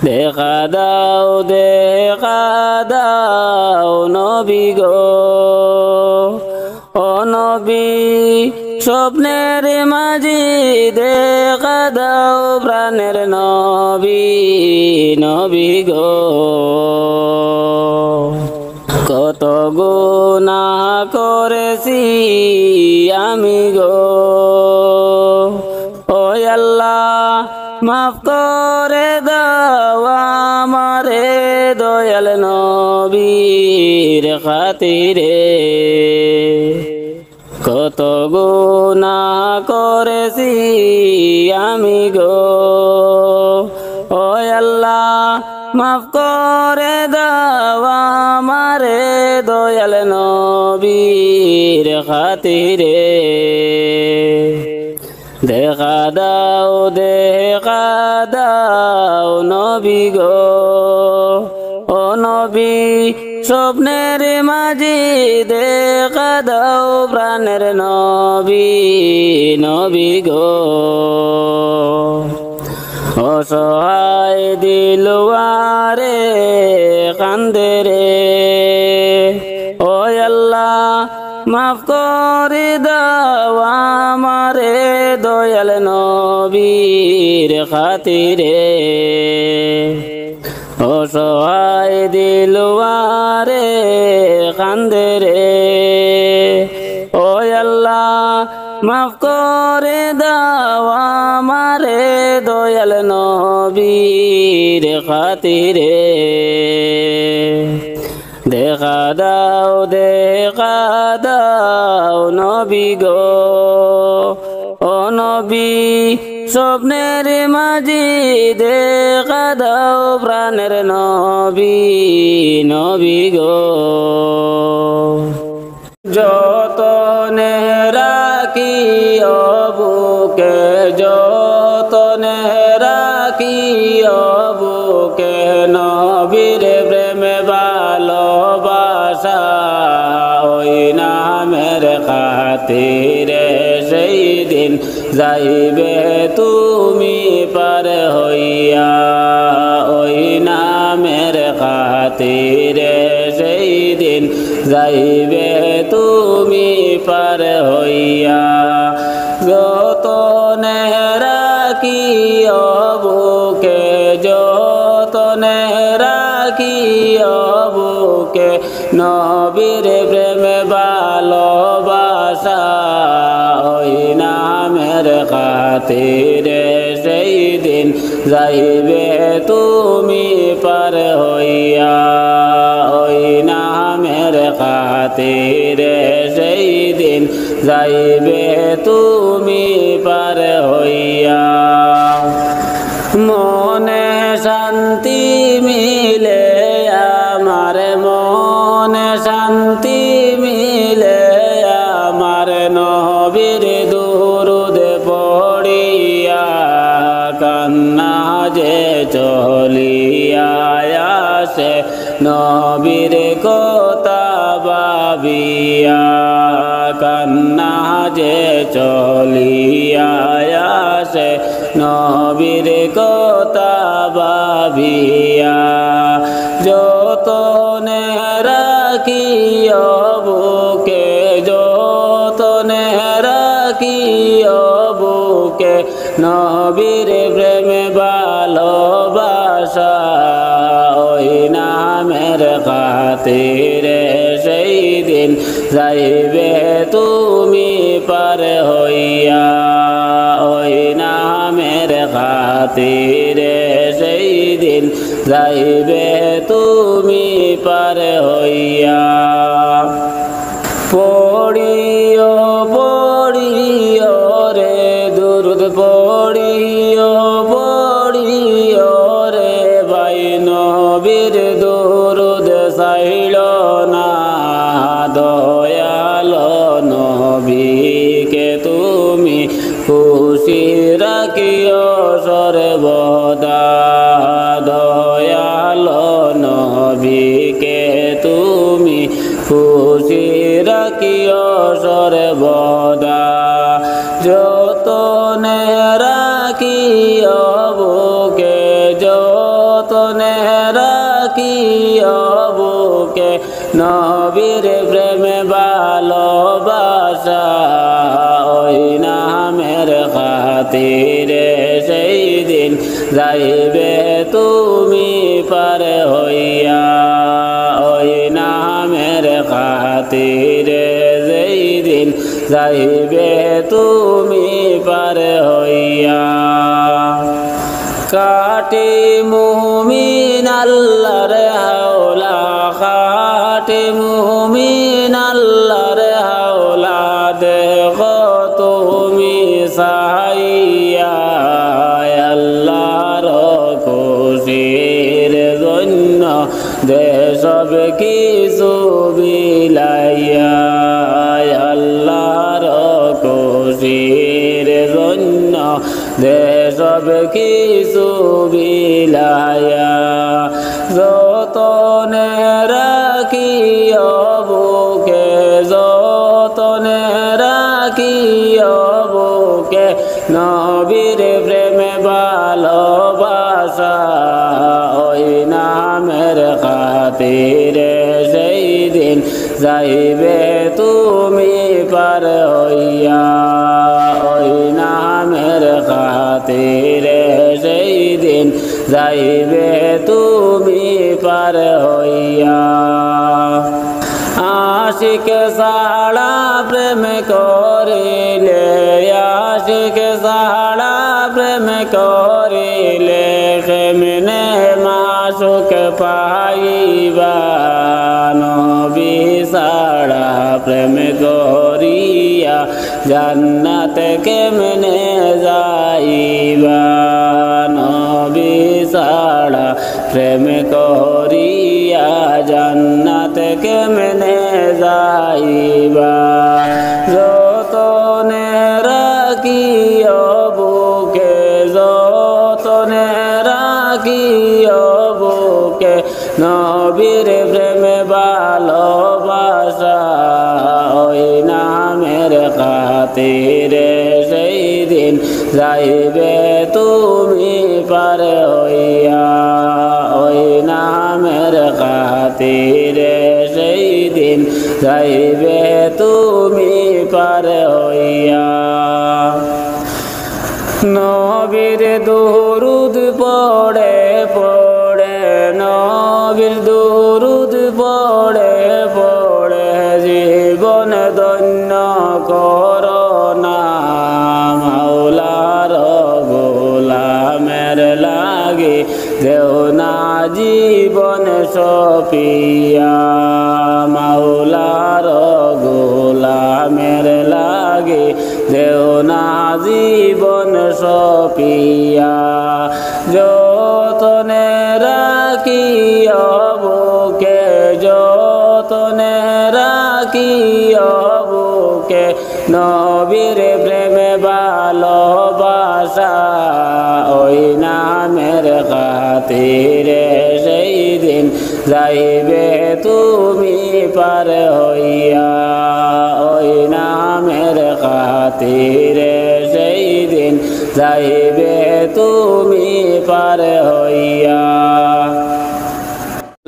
দেখা দাও নবী গো ও নবী স্বপ্নের মাঝি দেখা দাও প্রাণের নবী নবী গো কত গুনাহ করেছি আমি গো ও আল্লাহ মাফ করে দাও আমারে দয়াল নবীর খাতিরে কত গুনাহ করেছি আমি গো ও আল্লাহ মাফ করে দাও আমারে দয়াল নবীর খাতিরে দেখা দাও নবী গো ও নবী স্বপ্নের মাঝি দেখা দাও প্রাণের নবী নবী গো অসহায় দিলওয়ারে কান্দে রে ও আল্লাহ মাফ করে দাও আমারে দয়াল নবীর খাতিরে অসহায় দিলওয়ারে কান্দে রে ও আল্লাহ মাফ করে দাও আমারে দয়াল নবীর খাতিরে দেখা দাও নবী গো ও নবী স্বপ্নের মাঝি দেখা দাও প্রাণের নবী নবী গো যতনে রাখি বুকে যতনে রাখি বুকে নবীর প্রেমে ভালোবাসা ওই নামের খাতিরে সেই দিন যাইবে তুমি পার হইয়া ওই নামের খাতিরে সেই দিন যাইবে তুমি পার হইয়া যতনে রাখি বুকে যতনে রাখি বুকে নবীর প্রেমে ভালোবাসা ওই নামের খাতিরে সেই দিন যাইবে তুমি পার হইয়া ওই নামের খাতিরে সেই দিন যাইবে তুমি পার হইয়া। মনে শান্তি মিলে আমার মনে শান্তি মিলে আমার নবীর দুরূদ পড়িয়া কান্না যে চলিয়া আসে নবীর কথা ভাবিয়া কান্না যে চলিয়া আসে নবীর কথা ভাবিয়া। যতনে রাখিও বুকে যতনে রাখিও বুকে নবীর প্রেমে ভালোবাসা ওই নামের খাতিরে সেই দিন যাইবে তুমি পার হইয়া। ওই নামের খাতিরে সেই দিন যাইবে তুমি পার হইয়া। পড়িও পড়িও রে দুরূদ পড়িও পড়িও রে ভাই নবীর দুরূদ ছাইড় না দয়ালো নবীকে তুমি খুশি রাখিও সর্বদা। দয়ালো নবীকে তুমি খুশি রাখিও সর্বদা। যতনে রাখিও বুকে যতনে রাখিও বুকে নবীর প্রেমে ভালোবাসা ওই নামের খাতিরে সেই দিন যাইবে তুমি পার হইয়া। ওই নামের খাতিরে সেই দিন যাইবে তুমি পার হইয়া। কাটি মুমিন আল্লাহর হাওলা কাটি মুমিন আল্লাহর হাওলা দেখো তুমি সাইয়া আল্লাহর খুশির জন্য দে সব কিছু বিলাইয়া। আল্লাহর খুশির জন্য দে সব কিছু বিলাইয়া। যতনে রাখিও বুকে যতনে রাখিও বুকে নবীর প্রেমে ভালোবাসা ওই নামের খাতিরে সেই দিন যাইবে তুমি পার হইয়া। ওই নামের খাতিরে সেই দিন যাইবে তুমি পার হইয়া। আশিক সাড়া প্রেম করিলে আশিক সাড়া প্রেম করিলে কেমনে মাসুক পাইবা। নবী সাড়া প্রেম করিয়া জান্নাত কেমনে যাইবা। নবী সাড়া প্রেম করিয়া জান্নাত কেমনে যাইবা। যতনে রাখিও বুকে যতনে রাখিও বুকে নবীর প্রেমে ভালোবাসা ওই নামের খাতিরে সেই দিন যাইবে তুমি পার হইয়া। ওই নামের খাতিরে সেই দিন যাইবে তুমি পার হইয়া। নবীর দুরূদ পড়ে পড়ে নবীর দুরূদ পড়ে পড়ে জীবন ধন্য করোনা। মাওলার গোলামের লাগি দেও না জীবন সপিয়া মাওলার গোলামের লাগে দেও না জীবন সপিয়া যতনে রাখি বুকে যতনে রাখি বুকে নবীর প্রেমে ভালোবাসা ওই নামের খাতিরে সেই দিন যাইবে তুমি পার হইয়া ওই নামের খাতিরে সেই দিন যাইবে তুমি পার হইয়া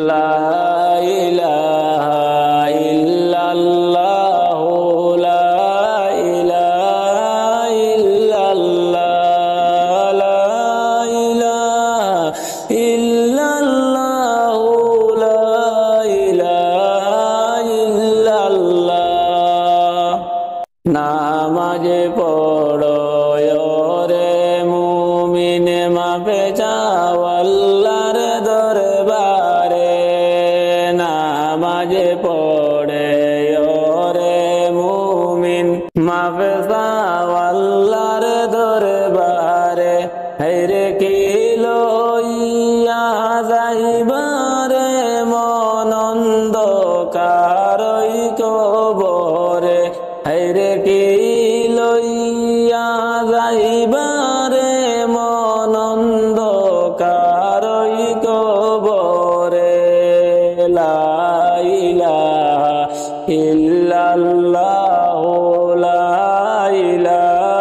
লা ইলাহা ইল্লাল্লাহ লা ইলাহা ইল্লাল্লাহ লা ইলাহা ইল্লাল্লাহ লা ইলাহা ইল্লাল্লাহ নামাজ পড়ো রে মুমিন মাপে যাও আল্লাহর দরবারে নামাজ পড়ে রে মুমিন মাপে যাও আল্লাহর দরবারে হেরে কি লইয়া যাইবারে মন অন্ধকারই কবরে হেরে কি লইয়া যাইবারে মন অন্ধকারই কবরে লা ইলাহা ইল্লাল্লাহ লা ইলাহা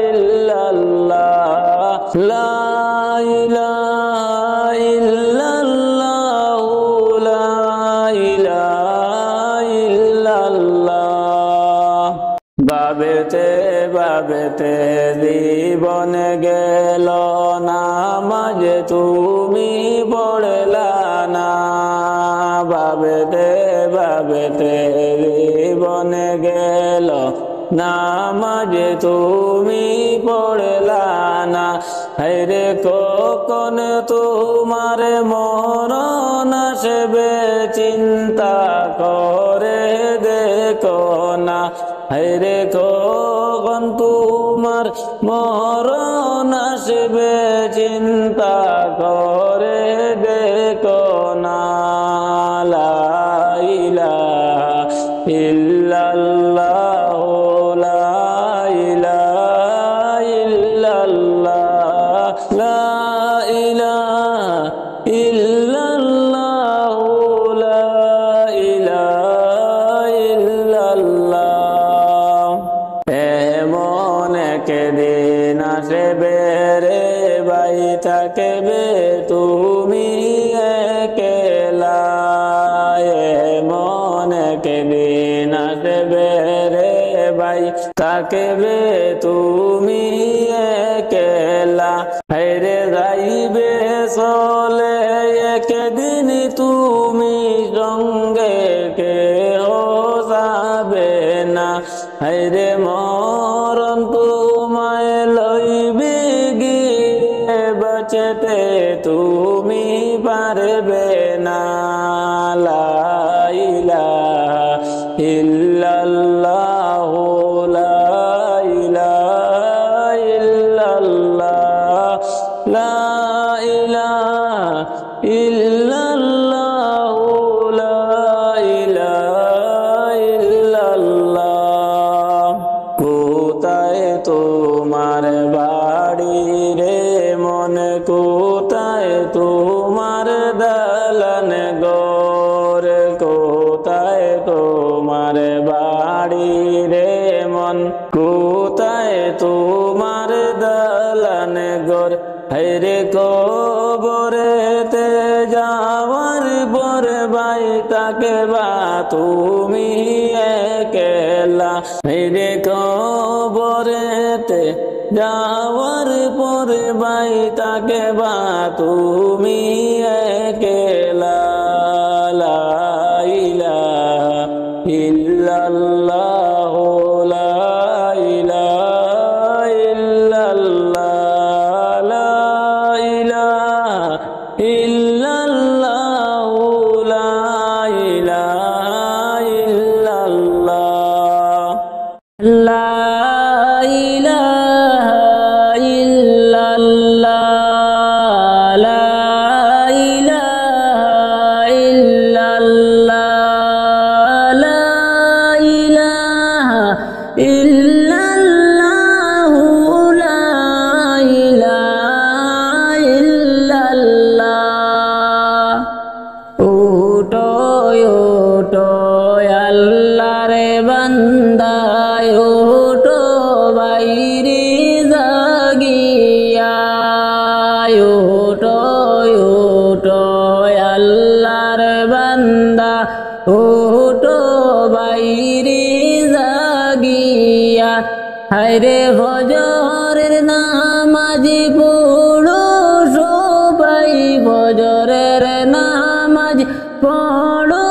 ইল্লাল্লাহ লা ইলাহা ইল্লাল্লাহ লা ইলাহা ইল্লাল্লাহ ভাবেতে ভাবেতে জীবন গেল নামাজ তুমি পড়লা না ভাবেতে ভাবেতে জীবন গেল নামাজ তুমি পড়লা না হেরে কখন তোমার মরণ আসবে চিন্তা করে দেখো না হেরে কখন তোমার মরণ আসবে চিন্তা করে দেখো না লা ইলাহা ইল্লাল্লাহ লা ইলাহা ইল্লাল্লাহ লা ইলাহা ইল্লাল্লাহ লা ইলাহা ইল্লাল্লাহ এমন একদিন আসবে রে ভাই থাকবে তুমি একলা এমন একদিন আসবে রে ভাই থাকবে তুমি একলা হেরে যাইবে চলে একদিন তুমি সঙ্গে কেহ যাবে না হেরে মরণ তোমায় লইবে গিয়ে বাঁচতে তুমি পারবে না লা ইলাহা ইল্লাল্লাহ লা ইলাহা ইল্লাল্লাহ লা ইলাহা ইল্লাল্লাহ লা ইলাহা ইল্লাল্লাহ কোথায় তোমার বাড়ি রে মন কোথায় তোমার দালান ঘর কোথায় তোমার বাড়ি রে মন কোথায় তোমার দালান ঘর হেরে কবরেতে যাওয়ার পর ভাই তাকে বা তুমি একলা হেরে কবরেতে যাওয়ার পর ভাই তাকে বা তুমি একলা লা ইলাহা ইল্লাল্লাহ লা ইলাহা ইল্লাল্লাহ লা ইলাহা ইল্লাল্লাহ উঠো উঠো আল্লাহর বান্দা উঠো বাইরে জাগিয়া হায়রে ফজরের নামাজ পড়ো সবাই ফজরের নামাজ পড়ো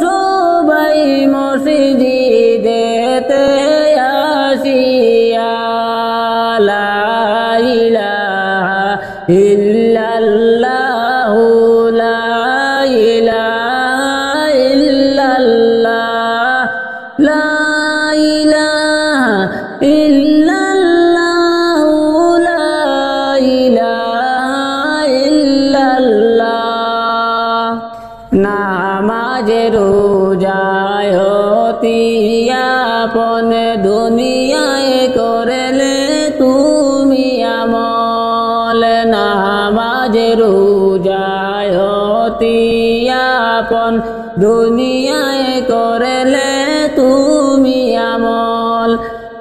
সবাই মসজিদেতে আসিয়া লা ইলাহা ইল্লাল্লাহু লা ইলাহা ইল্লাল্লাহ লা ইলাহা ইল্লাল্লাহু লা ইলাহা ইল্লাল্লাহ নামাজ রোজায় আপন দুনিয়ায় করলে তুমি আমল নামাজ রোজায় আপন দুনিয়ায় করলে তুমি আমল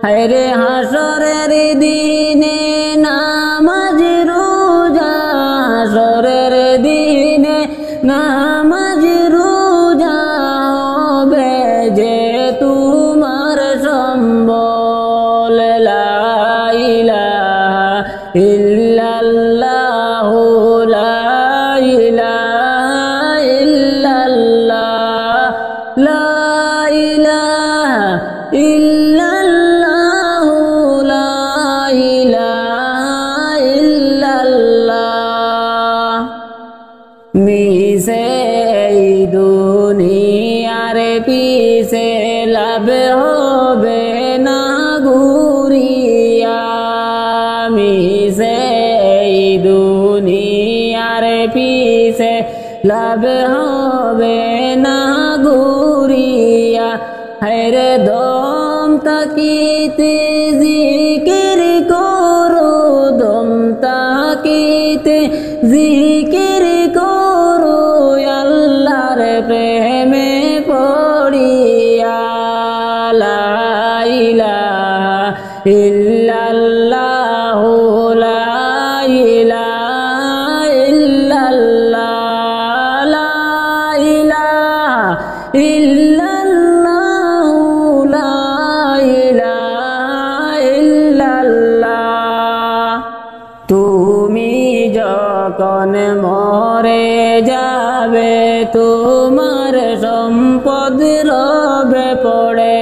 হায়রে হাসরের দিনে নামাজ রোজা হাসরের দিনে নামাজ রোজা হবে যে তোমার সম্বল লা ইলাহা ইল্লাল্লাহু লা ইলাহা ইল্লাল্লাহ লা ইলাহা ইল্লাল্লাহু লা ইলাহা ইল্লাল্লাহ মিশে দুনিয়ার পিছে লাভ হবে না ঘুরিয়া মিশে দুনিয়ার পিছে লাভ হবে না ঘুরিয়া হায়রে দম তাকিতে জিকির করো দম তাকিতে জিকির করো আল্লাহর প্রেমে পড়িয়া লা ইলাহা ইল্লাল্লাহু লা ইলাহা ইল্লাল্লাহ লা ইলাহা ইল্লাল্লাহু লা ইলাহা ইল্লাল্লাহ তুমি যখন মরে যাবে তোমার সম্পদ রবে পড়ে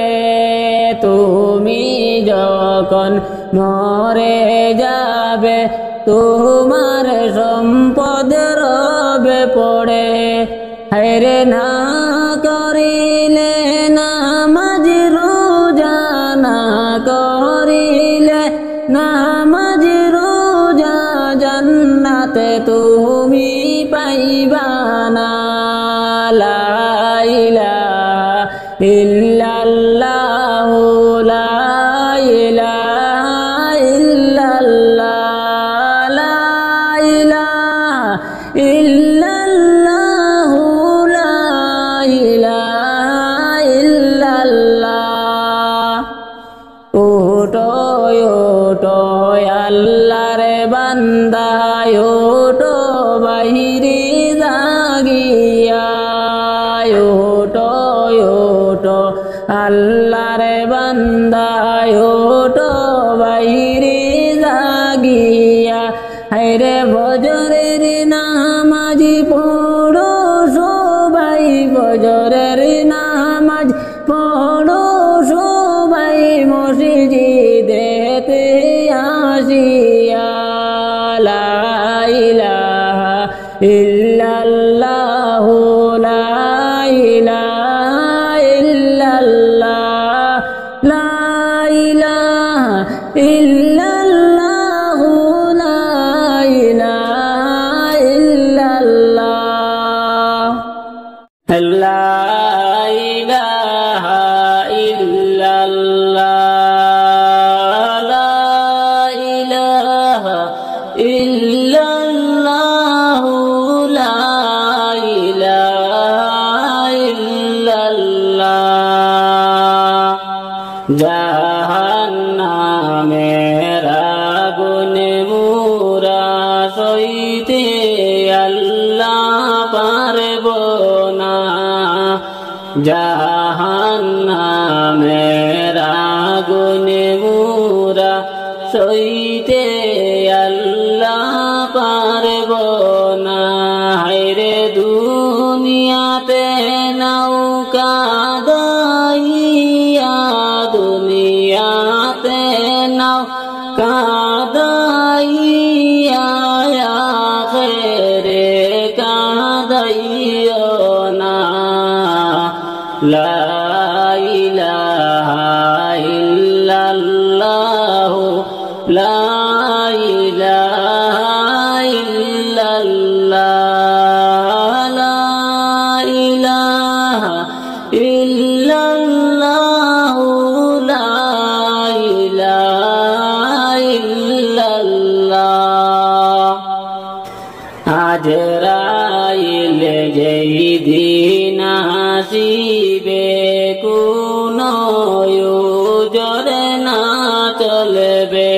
তুমি যখন মরে যাবে তোমার সম্পদ রবে পড়ে হায়রে না করিলে নামাজ রোজা না করিলে নামাজ রোজা জান্নাতে তুমি পাইবা না লা ইলাহা ইল্লাল্লাহু লা ইলাহা ইল্লাল্লাহ লা ইলাহা ইল্লাল্লাহু লা ইলাহা ইল্লাল্লাহ ওটো ওটো আল্লাহর বান্দা ওটো বাইরে জাগিয়া ওটো ওটো আল্লাহর বান্দা ওটো বাইরে জাগিয়া হায়রে ফজরের নামাজ পড়ো সবাই ফজরের নামাজ পড়ো সবাই মসজিদেতে আসিয়া লা ইলাহা ইল্লাল্লাহু লা ইলাহা ইল্লাল্লাহ লা ইলাহা ইল্লাল্লাহু লা ইলাহা ইল্লাল্লাহ লা ইলাহা ইল্লাল্লাহ লা ইলাহা ইল্লাল্লাহু লা ইলাহা সইতে আল্লাহ পারব না, জাহান্নামের আগুনে মুরা সইতে আল্লাহ পারব না। হায়রে দুনিয়াতে নৌকা দাইয়া, দুনিয়াতে নৌকা দাইয়া আখিরে কাঁদাইও না। লা ইলাহা ইল্লাল্লাহু, লা ইলাহা ইল্লাল্লাহ, লা ইলাহা ইল্লাল্লাহু, লা ইলাহা ইল্লাল্লাহ। আজরাইল যেই দিন আসিবে কোনো জোরে না চলবে,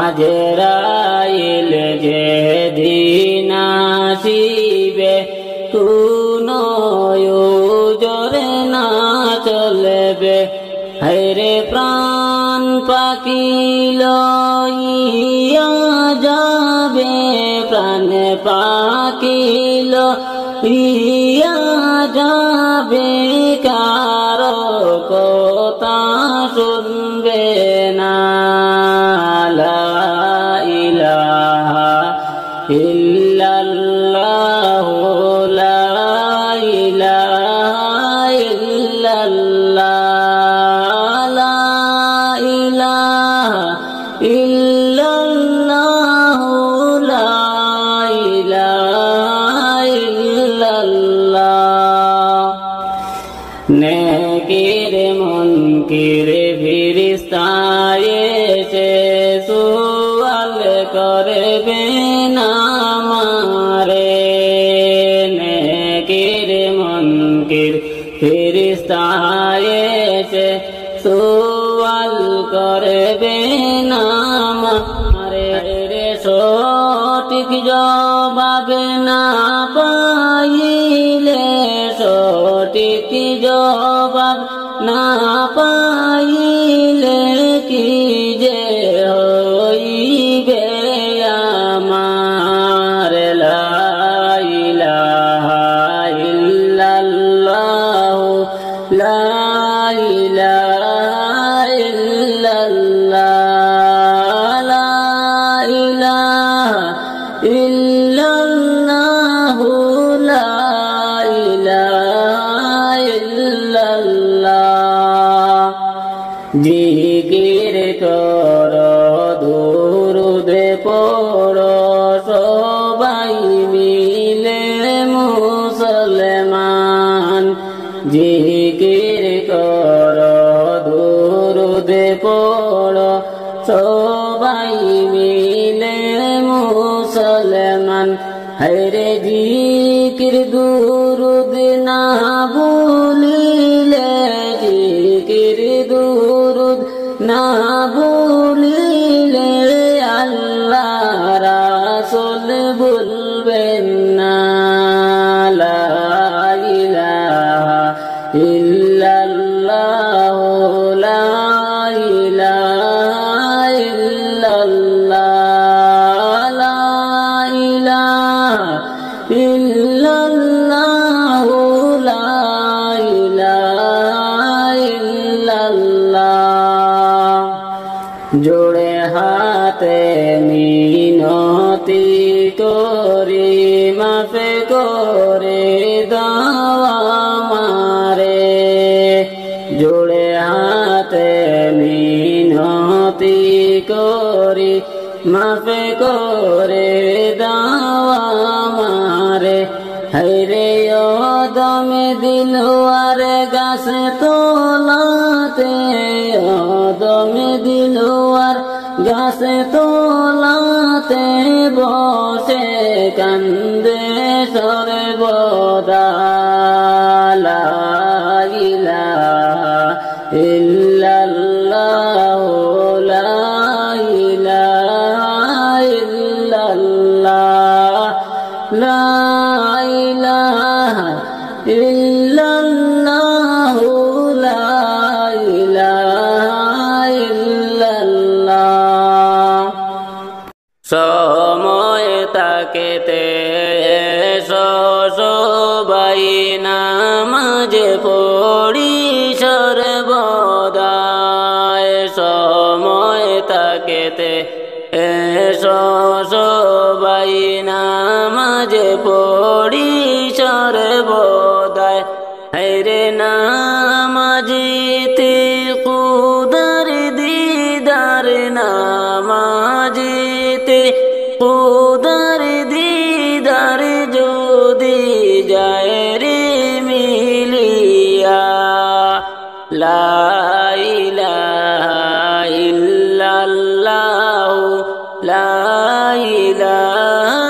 আজরাইল যেদিন আসিবে কোনো জোরে না চলবে। হায়রে প্রাণ পাখি লইয়া যাবে, প্রাণ পাখি লইয়া যাবে, কারো কথা শুনবে না। লা ইলাহা ইল্লাল্লাহু, লা ইলাহা ইল্লাল্লাহ, লা ইলাহা ইল্লাল্লাহু, লা ইলাহা ইল্লাল্লাহ। নেকির মুনকির ফেরেশতা এসে সুয়াল করবে না আমারে, নেকির মুনকির ফেরেশতা এসে সুয়াল করবে না আমারে। রে সঠিক জবাব না পাইলে, সঠিক জবাব না পাইলে কি যে হইবে আমার। লা ইলাহা ইল্লাল্লাহু, লা ইলাহা ইল্লাল্লাহ, লা ইলাহা ইল্লাল্লাহু, লা ইলাহা ইল্লাল্লাহ। জিকির করো, দুরূদ পড়ো, সবাই মিলে মুসলমান। জিকির করো, দুরূদ পড়ো, সবাই মিলে মুসলমান। হায়রে জিকির দুরূদ না ভুলিলে, জিকির দুরূদ না ভুলিলে আল্লাহ রাসূল ভুলবেন না। লা ইলাহা ইল্লাল্লাহু, লা ইলাহা ইল্লাল্লাহ, লা ইলাহা ইল্লাল্লাহু, লা ইলাহা ইল্লাল্লাহ। জোড়ে হাতে মিনতি করি, মাফ করে দাও আমারে। জোড়ে হাতে মিনতি করি, মাফ করে দাও আমারে। হায়রে ও দমে দিলওয়ার গাছ তোলাতে, ও দমে দিলওয়ার গাছ তোলাতে বসে কান্দে সর্বদা। লা ইলাহা ইল্লাল্লাহু, লা ইলাহা ইল্লাল্লাহ। ইল্লাল্লাহ লা ইলাহা ইল্লাল্লাহ লা ইলাহা ইল্লাল্লাহ সময় তাকেতে সবাই নামাজ পড়ি সর্বদাই সময় তাকেতে সবাই নামাজ পড়ি সর্বদাই হেরে নামাজিতে কুদার দিদার নামাজিতে কুদার দিদার যদি যায় রে মিলিয়া লা ইলাহা ইল্লাল্লাহ লা ইলাহা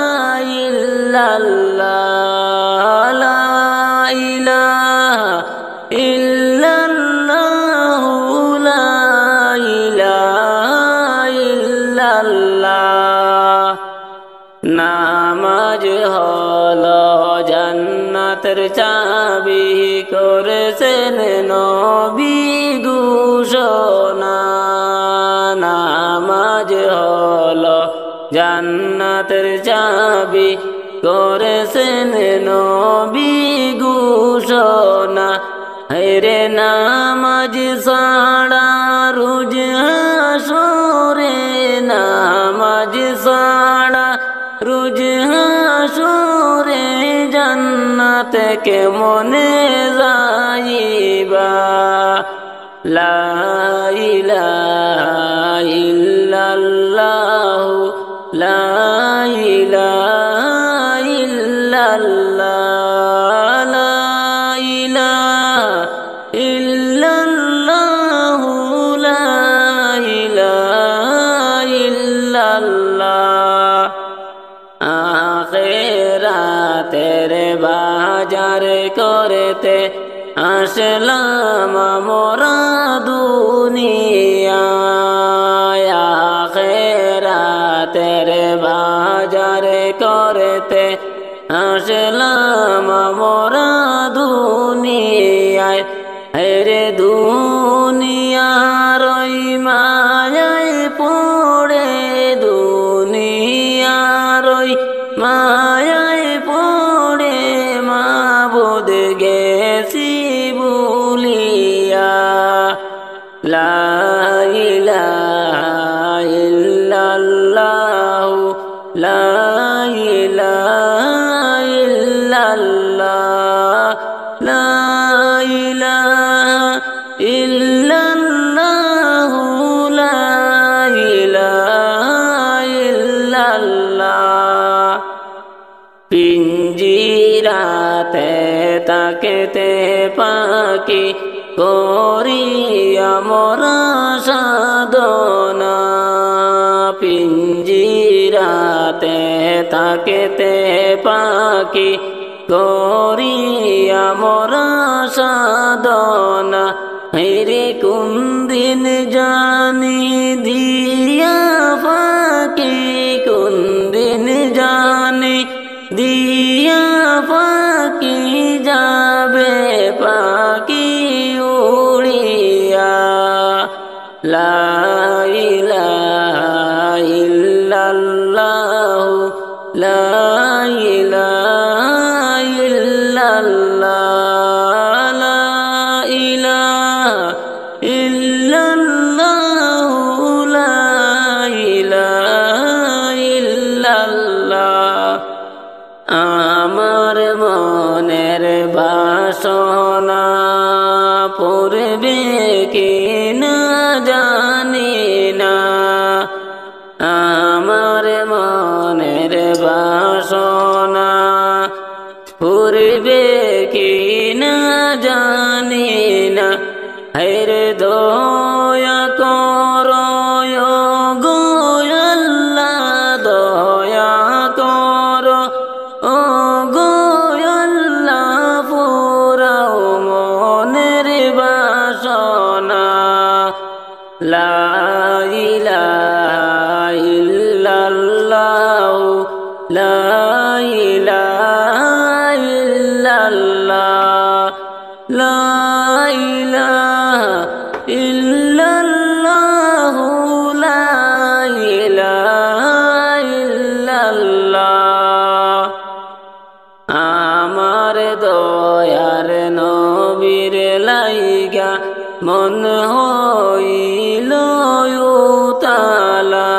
ইল্লাল্লাহ লা ইলাহা ইল্লাল্লাহ লা ইলাহা ইল্লাল্লাহ নামাজ হলো জান্নাতের চাবি করেছেন নবী ঘোষণা নামাজ হলো জান্নাতের চাবি করেছেন নবী ঘোষণা হেরে নামাজ ছাড়া রোজ হাসরে নামাজ ছাড়া রোজ হাসরে জান্নাতে কেমনে যাইবা লা ইলাহা ইল্লাল্লাহ লা ইলাহা ইল্লাল্লাহ লা ইলাহা ইল্লাল্লাহ লা ইলাহা ইল্লাল্লাহ আখিরাতের বাজার করতে আসলাম মোরা দুনিয়ায় আখিরাতের বাজার করতে আসলাম মোরা দুনিয়ায় হেরে দুনিয়ার মায়ায় পড়ে দুনিয়ার মায়ায় পড়ে মাবুদ গেছি বুলিয়া লা ইলাহা ইল্লাল্লাহ লা ইলাহা ইল্লাল্লাহ লা ইলাহা ইল্লাল্লাহ লা ইলাহা ইল্লাল্লাহ পিঞ্জিরাতে তাকেতে পাখি করিয়া মোরা সাধনা পিঞ্জিরাতে তাকেতে পাখি করিয়া মোরা সাধনা হেরে কোন দিন জানি দিয়া পাখি কোন দিন জানি দিয়া পাখি যাবে পাখি উড়িয়া লা ইলাহা ইল্লাল্লাহ লা ইলাহা ইল্লাল্লাহ লা ইলাহা ইল্লাল্লাহ লা ইলাহা ইল্লাল্লাহ আমার মনের বাসনা পূর্বে কি না জানি না আমার মনের বাসনা পূর্বে কি না জানি না হেরে দয়া করো গো আল্লাহ দয়া করো ও গো আল্লাহ পুরাও মনের বাসনা লা ইলাহা ইল্লাল্লাহ লা ইলাহা ইল্লাল্লাহ লা ইলাহা ইল্লাল্লাহ লা ইলাহা ইল্লাল্লাহ আমার দয়ার নবীর লাইগা মন হইল উতালা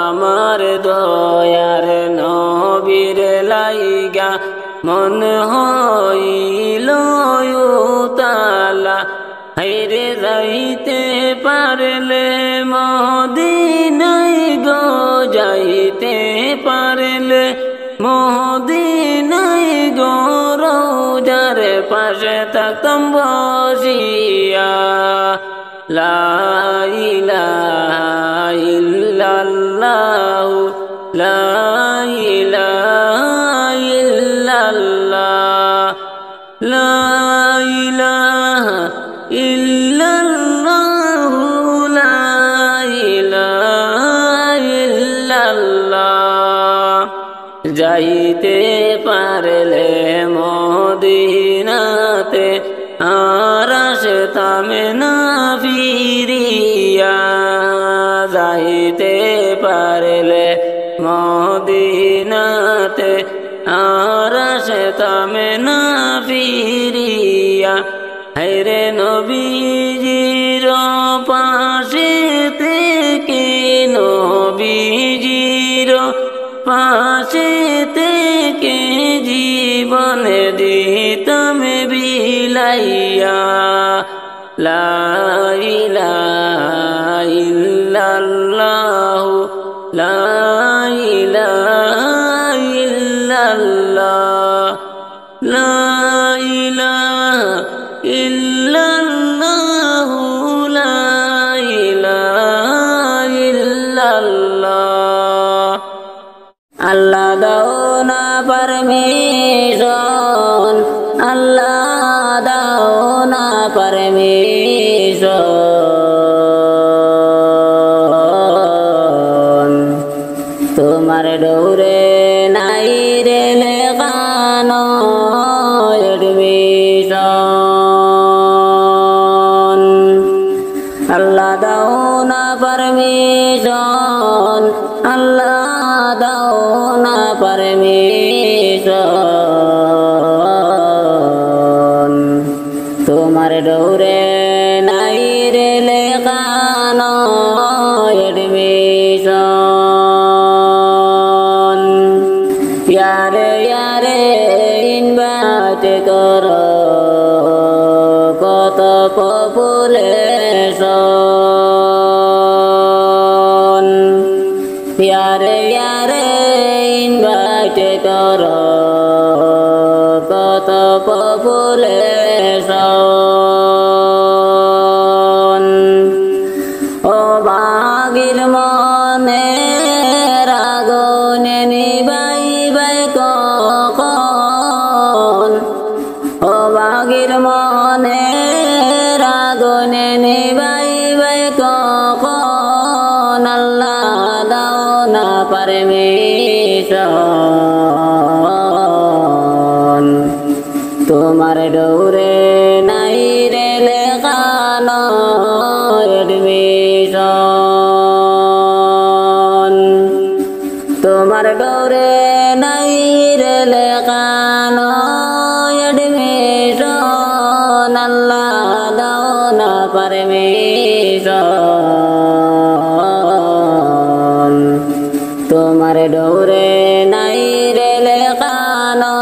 আমার দয়ার নবীর লাইগা মন হইল উতালা হায়রে যাইতে পারলে মদিনায় গো যাইতে পারলে মদিনায় গো রওজার পাশে থাকতাম বসিয়া লা ইলাহা ইল্লাল্লাহ লা ইলাহা ইল্লাল্লাহ লা ইলাহা ইল্লাল্লাহ লা ইলাহা ইল্লাল্লাহ যাইতে পারলে মদিনাতে আর আসতাম না ফিরিয়া যাইতে পারলে মদিনাতে আর আসতাম না ফিরিয়া হায়রে নবীজির পাশে থেকে নবীজির পাশে থেকে জীবন দিতাম বিলাইয়া লা ইলাহা ইল্লাল্লাহ লা ইলাহা ইল্লাল্লাহ লা ইলাহা ইল্লাল্লাহ লা ইলাহা ইল্লাল্লাহ আল্লাহ দাও না পারমিশন আল্লাহ দাও না পারমিশন তোমার ডোরে নাই রে লেখানো এডমিশন আল্লাহ দাও না পারমিশন আল্লাহ দাও না পারমিশন তোমার ডোরে নাই রে লেখানো এডমিশন ইয়ারে ইয়ারে ইনভাইট করো কত পপুলেশন ইয়ারে ইয়ারে ইনভাইট করো কত পপুলেশন ও বাগির মনে রাগনে নিবাইবাই কখন ও বাগির মনে রাগনে নিবাইবাই কখন আল্লাহ দাও না পারমিশন তোমার ডোরে নাই রে লেখানো এডমিশন তোমার ডোরে নাই রে লেখানো এডমিশন আল্লাহ দাও না পারমিশন তোমার ডোরে নাই রে লেখানো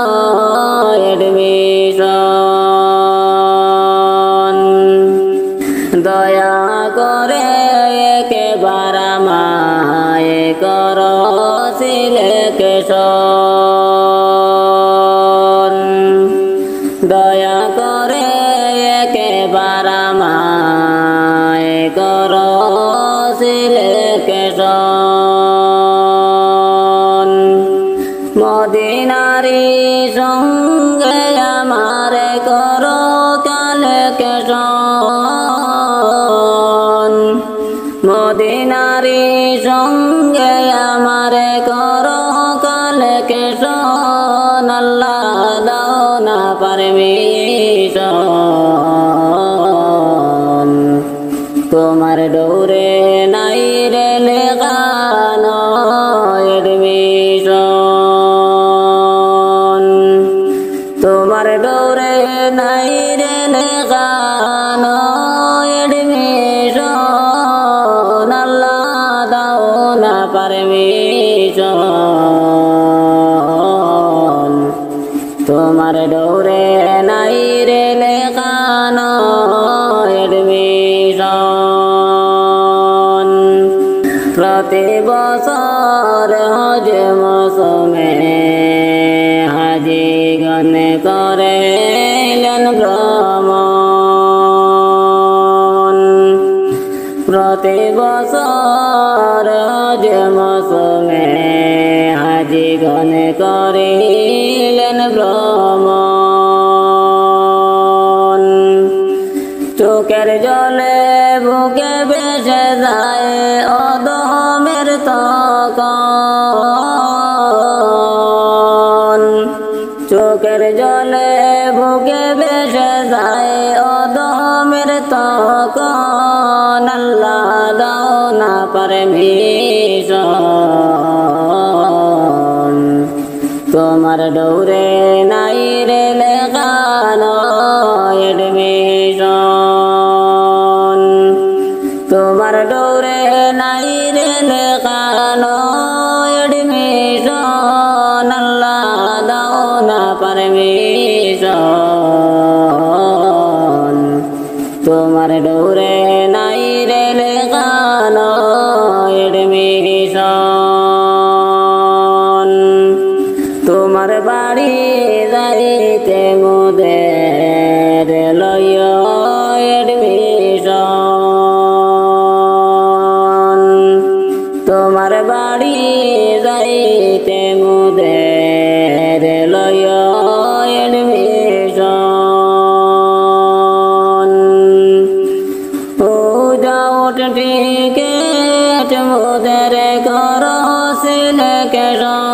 এডমিশন দয়া করে একেবার আমায় করো সিলেকশন দয়া করে একেবার আমায় করো সিলেকশন মদিনারি সঙ্গে আমার করো কালেকশন মদিনারি সঙ্গে আমার করো যে মৌসুমে হাজিগণ করিলেন ভ্রমণ। প্রতি বছর যে মৌসুমে হাজিগণ করিলেন ভ্রমণ। চোখের জলে বুকে ভেসে যায় অদমের তখন। চোখের জলে বুকে ভেসে যায় অদমের তখন। আল্লাহ দাও না পারমিশন, তোমার ডোরে নাই রে লেখানো এডমিশন। তোমার ডোরে নাই রে লেখানো এডমিশন। আল্লাহ দাও না পারমিশন, তোমার ডোরে নাই রে লেখানো এডমিশন। তোমার বাড়ি যাইতে মোদের লয় এডমিশন। তোমার বাড়ি যাইতে মোদের লয় এডমিশন। ও যাও টিকেট মোদের করো সিলেকশন।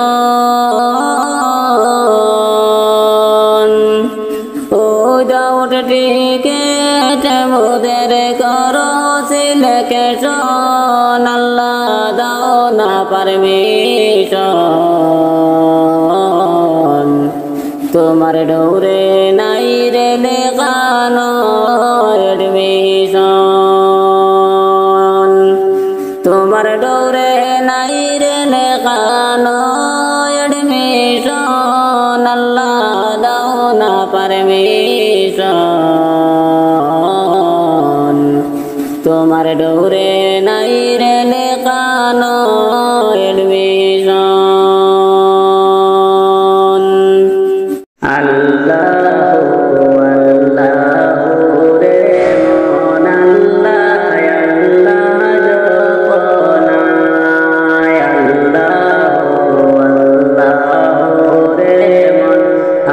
ও যাও টিকেট মোদের করো সিলেকশন। আল্লাহ দাও না পারমিশন, তোমার ডোরে নাই রে লেখানো এডমিশন। তোমার ডোরে নাই রে লেখানো এডমিশন। আল্লাহ দাও না পারমিশন, তোমার ডোরে নাই রে লেখানো এডমিশন। আল্লাহু আল্লাহু রে মন আল্লাহ আল্লাহ জপনায়। আল্লাহু আল্লাহু রে মন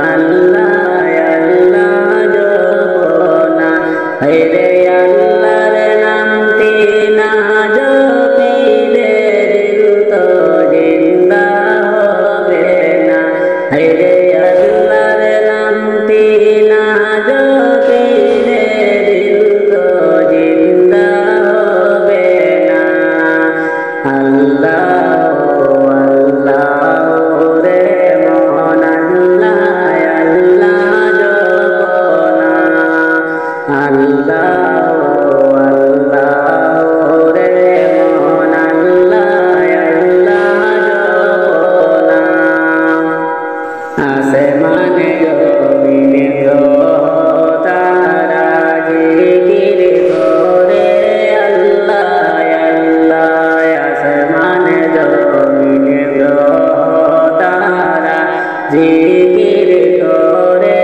আল্লাহ আল্লাহ জপনায়। রে আল্লাহর নামটি না জপিলে দিল তো জিন্দা হবে না। রে আল্লাহর নামটি না জপিলে দিল তো জিন্দা হবে না। আল্লাহু আল্লাহু রে মন আল্লাহ আল্লাহ জপনা। আল্লাহু আল্লাহু রে মন আল্লাহ আল্লাহ জপনা। আসমানে জমিনে গ্রহ তারা জিকির করে আল্লাহ আল্লাহ। আসমানে জমিনে গ্রহ তারা জিকির করে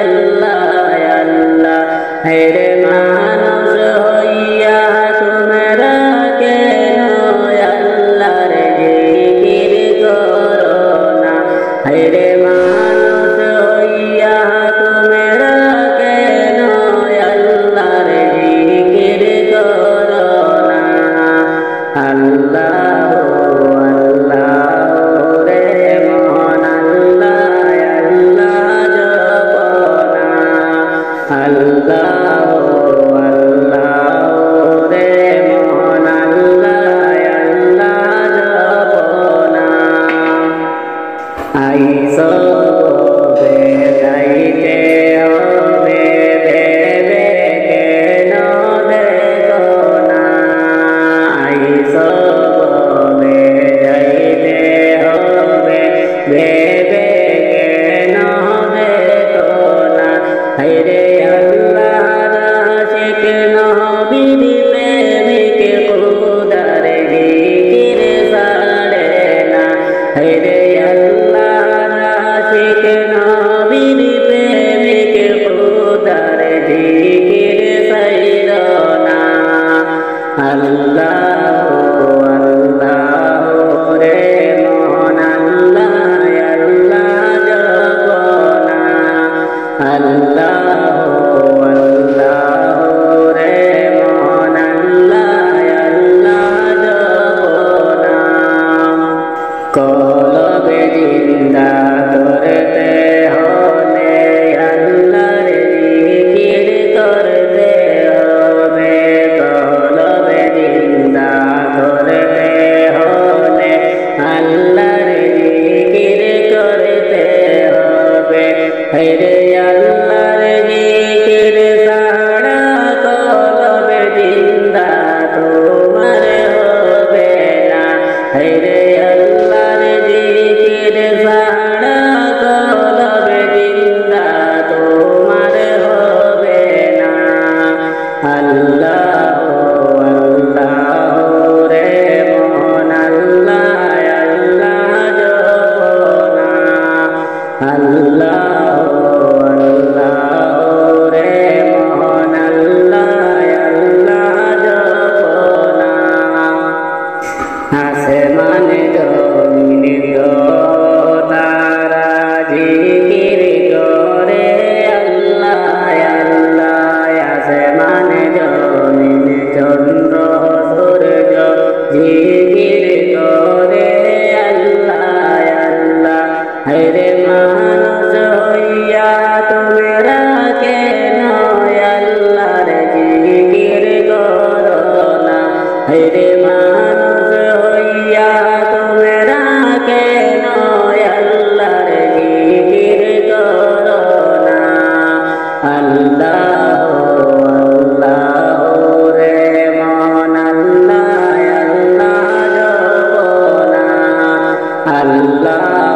আল্লাহ আল্লাহ। হেরে মানুষ হইয়া তোমরা কেন আল্লাহর জিকির করো না। হেরে মানুষ হইয়া তোমরা কেন আল্লাহর জিকির করো না। আল্লাহু আল্লাহু রে মন আল্লাহ আল্লাহ জপনা। আল্লাহু আল্লাহু রে মন আল্লাহ আল্লাহ জপনা। আইস যাইতে হবে ভেবে কেন দেখো না। আইস যাইতে হবে ভেবে কেন দেখো না। রে আল্লাহর আশিক নবীর প্রেমিক খুদার জিকির ছাড়ে না। হেরে আল্লাহর আশিক নবীর প্রেমিক খোদার জিকির ছাইরো না। আল্লাহ আল্লাহ রে মন আল্লাহ আল্লাহ জপনা। আল্লাহ আল্লাহ রে মন আল্লাহ আল্লাহ জপনা। কলবে জিন্দা করতে হলে আল্লাহর জিকির করতে হবে। কলবে জিন্দা করতে হলে আল্লাহর জিকির করতে হবে। হেরে আল্লাহর জিকির ছাড়া কলবে জিন্দা তোমার হবে না। হেরে আল্লাহর জিকির ছাড়া কলবে জিন্দা তোমার হবে না। আল্লাহ আল্লাহ রে মন আল্লাহ আল্লাহ জপনা। আল্লাহ আল্লাহ রে মন আল্লাহ আল্লাহ জপনা। আসমানে জমিন তারা জিকির করে আল্লাহ আল্লাহ। আসমানে জমিন চন্দ্র সূর্য জিকির করে আল্লাহ আল্লাহ। হেরে মানুষ হইয়া তোমরা কেন আল্লাহর জিকির করো না। হেরে মানুষ হইয়া তোমরা কেন আল্লাহর জিকির করো না। আল্লাহ আল্লাহ রে মন আল্লাহ আল্লাহ জপনা। আল্লাহ